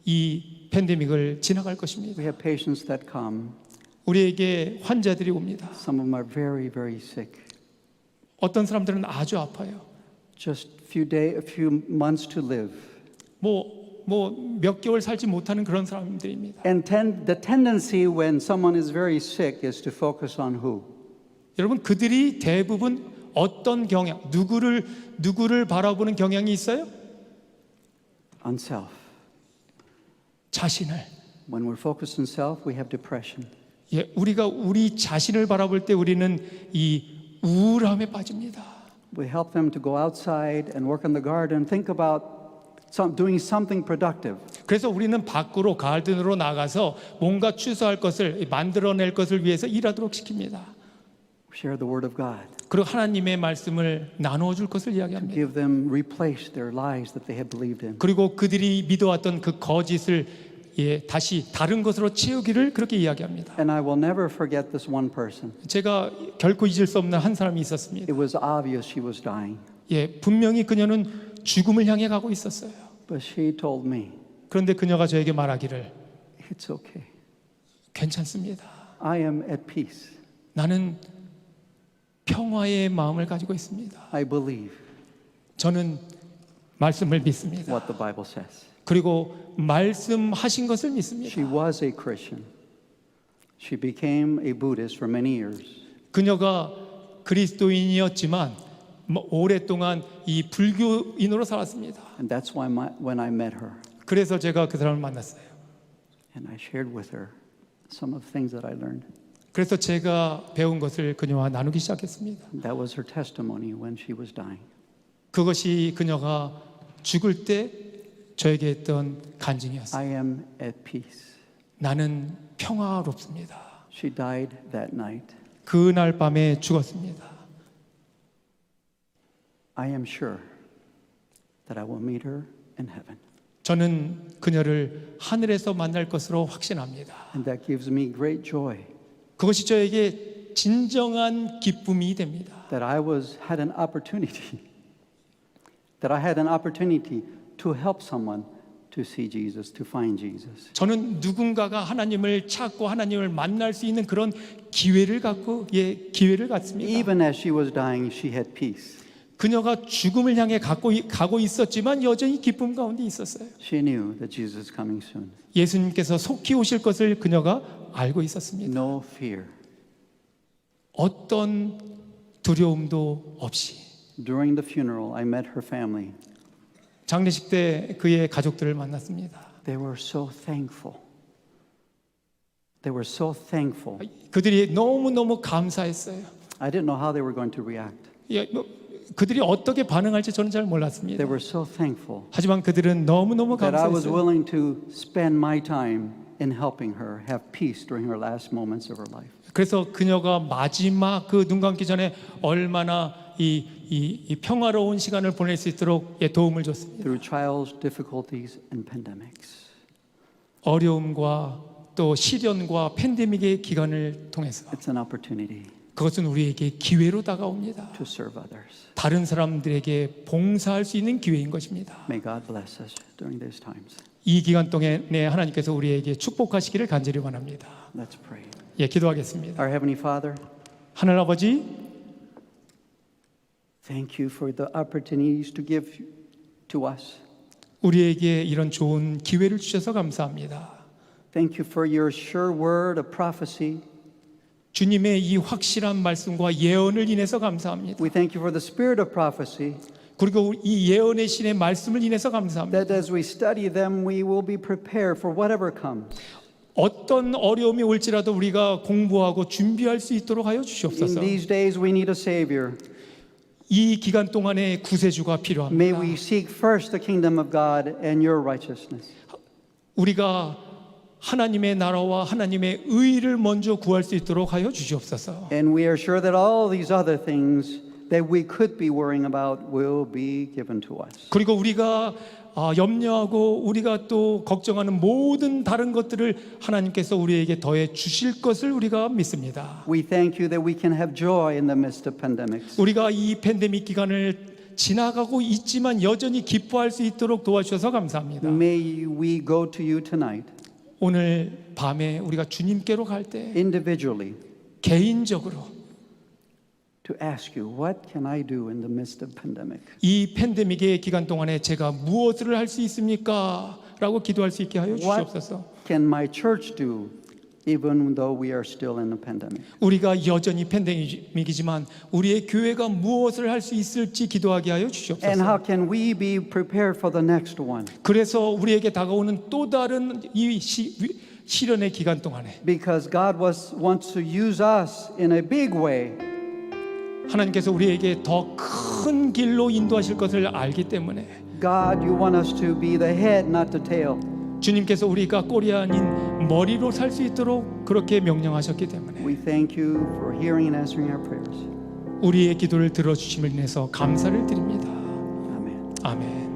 이 팬데믹을 지나갈 것입니다. We have patients that come. 우리에게 환자들이 옵니다. Some of them are very, very sick. 어떤 사람들은 아주 아파요. Just a few months to live. 몇 개월 살지 못하는 그런 사람들입니다. And the tendency when someone is very sick is to focus on who? 여러분 그들이 대부분 어떤 경향, 누구를 바라보는 경향이 있어요? On self. 자신을. When we're focused on self, we have depression. 우리가 우리 자신을 바라볼 때 우리는 이 우울함에 빠집니다. We help them to go outside and work in the garden, think about doing something productive. 그래서 우리는 밖으로 가든으로 나가서 뭔가 추수할 것을 만들어낼 것을 위해서 일하도록 시킵니다. Share the word of God. 그리고 하나님의 말씀을 나누어 줄 것을 이야기합니다. Give them, replace their lies that they have believed in. 그리고 그들이 믿어왔던 그 거짓을 다시 다른 것으로 채우기를 그렇게 이야기합니다. And I will never forget this one person. 제가 결코 잊을 수 없는 한 사람이 있었습니다. It was obvious she was dying, 분명히 그녀는 죽음을 향해 가고 있었어요. but she told me, 그런데 그녀가 저에게 말하기를 it's okay. 괜찮습니다. I am at peace. 나는 평화의 마음을 가지고 있습니다. I believe 저는 말씀을 믿습니다. what the Bible says. 그리고 말씀하신 것을 믿습니다. She was a Christian. She became a Buddhist for many years. 그녀가 그리스도인이었지만 오랫동안 이 불교인으로 살았습니다. And that's why when I met her 그래서 제가 그 사람을 만났어요. and I shared with her some of the things that I learned. 그래서 제가 배운 것을 그녀와 나누기 시작했습니다. And that was her testimony when she was dying. 그것이 그녀가 죽을 때 저에게 했던 간증이었어요. I am at peace. 나는 평화롭습니다. She died that night. 그날 밤에 죽었습니다. I am sure that I will meet her in heaven. 저는 그녀를 하늘에서 만날 것으로 확신합니다. And that gives me great joy 그것이 저에게 진정한 기쁨이 됩니다. that I had an opportunity to help someone to see Jesus, to find Jesus. 저는 누군가가 하나님을 찾고 하나님을 만날 수 있는 그런 기회를 갖습니다. Even as she was dying, she had peace. 그녀가 죽음을 향해 가고 있었지만 여전히 기쁨 가운데 있었어요. She knew that Jesus was coming soon. 예수님께서 속히 오실 것을 그녀가 알고 있었습니다. No fear. 어떤 두려움도 없이. During the funeral, I met her family. 장례식 때 그의 가족들을 만났습니다. They were so thankful. They were so thankful. 그들이 너무너무 감사했어요. I didn't know how they were going to react. 그들이 어떻게 반응할지 저는 잘 몰랐습니다. They were so thankful 하지만 그들은 너무너무 that I was 감사했어요. willing to spend my time in helping her have peace during her last moments of her life. 그래서 그녀가 마지막 그 눈 감기 전에 얼마나 이 평화로운 시간을 보낼 수 있도록 도움을 줬습니다. Through trials, difficulties, and pandemics. 어려움과 또 시련과 팬데믹의 기간을 통해서 It's an opportunity 그것은 우리에게 기회로 다가옵니다. to serve others. 다른 사람들에게 봉사할 수 있는 기회인 것입니다. May God bless us during these times. 이 기간 동안에 하나님께서 우리에게 축복하시기를 간절히 원합니다. Let's pray. 기도하겠습니다. Our Heavenly Father, 하늘 아버지, thank you for the opportunities to give to us. 우리에게 이런 좋은 기회를 주셔서 감사합니다. Thank you for your sure word of prophecy. 주님의 이 확실한 말씀과 예언을 인해서 감사합니다. We thank you for the spirit of prophecy, 그리고 이 예언의 신의 말씀을 인해서 감사합니다. that as we study them, we will be prepared for whatever comes. 어떤 어려움이 올지라도 우리가 공부하고 준비할 수 있도록 하여 In 주시옵소서. these days, we need a Savior. 이 기간 동안에 구세주가 May 필요합니다. we seek first the kingdom of God and your righteousness. 우리가 하나님의 나라와 하나님의 의를 먼저 구할 수 있도록 하여 주시옵소서. And we are sure that all these other things that we could be worrying about will be given to us. 그리고 우리가 염려하고 우리가 또 걱정하는 모든 다른 것들을 하나님께서 우리에게 더해 주실 것을 우리가 믿습니다. We thank you that we can have joy in the midst of pandemics. 우리가 이 팬데믹 기간을 지나가고 있지만 여전히 기뻐할 수 있도록 도와주셔서 감사합니다. May we go to you tonight, 오늘 밤에 우리가 주님께로 갈 때 individually, 개인적으로 to ask you, what can I do in the midst of pandemic? 이 팬데믹의 기간 동안에 제가 무엇을 할 수 있습니까? 라고 기도할 수 있게 하여 주시옵소서. What can my church do even though we are still in a pandemic? 우리가 여전히 팬데믹이지만 우리의 교회가 무엇을 할 수 있을지 기도하게 하여 And 주시옵소서. how can we be prepared for the next one? 그래서 우리에게 다가오는 또 다른 이 시련의 기간 동안에 Because God wants to use us in a big way. 하나님께서 우리에게 더 큰 길로 인도하실 것을 알기 때문에 God, you want us to be the head, not the tail. 주님께서 우리가 꼬리 아닌 머리로 살 수 있도록 그렇게 명령하셨기 때문에 We thank you for hearing and answering our prayers. 우리의 기도를 들어주심을 인해서 감사를 드립니다. Amen. 아멘.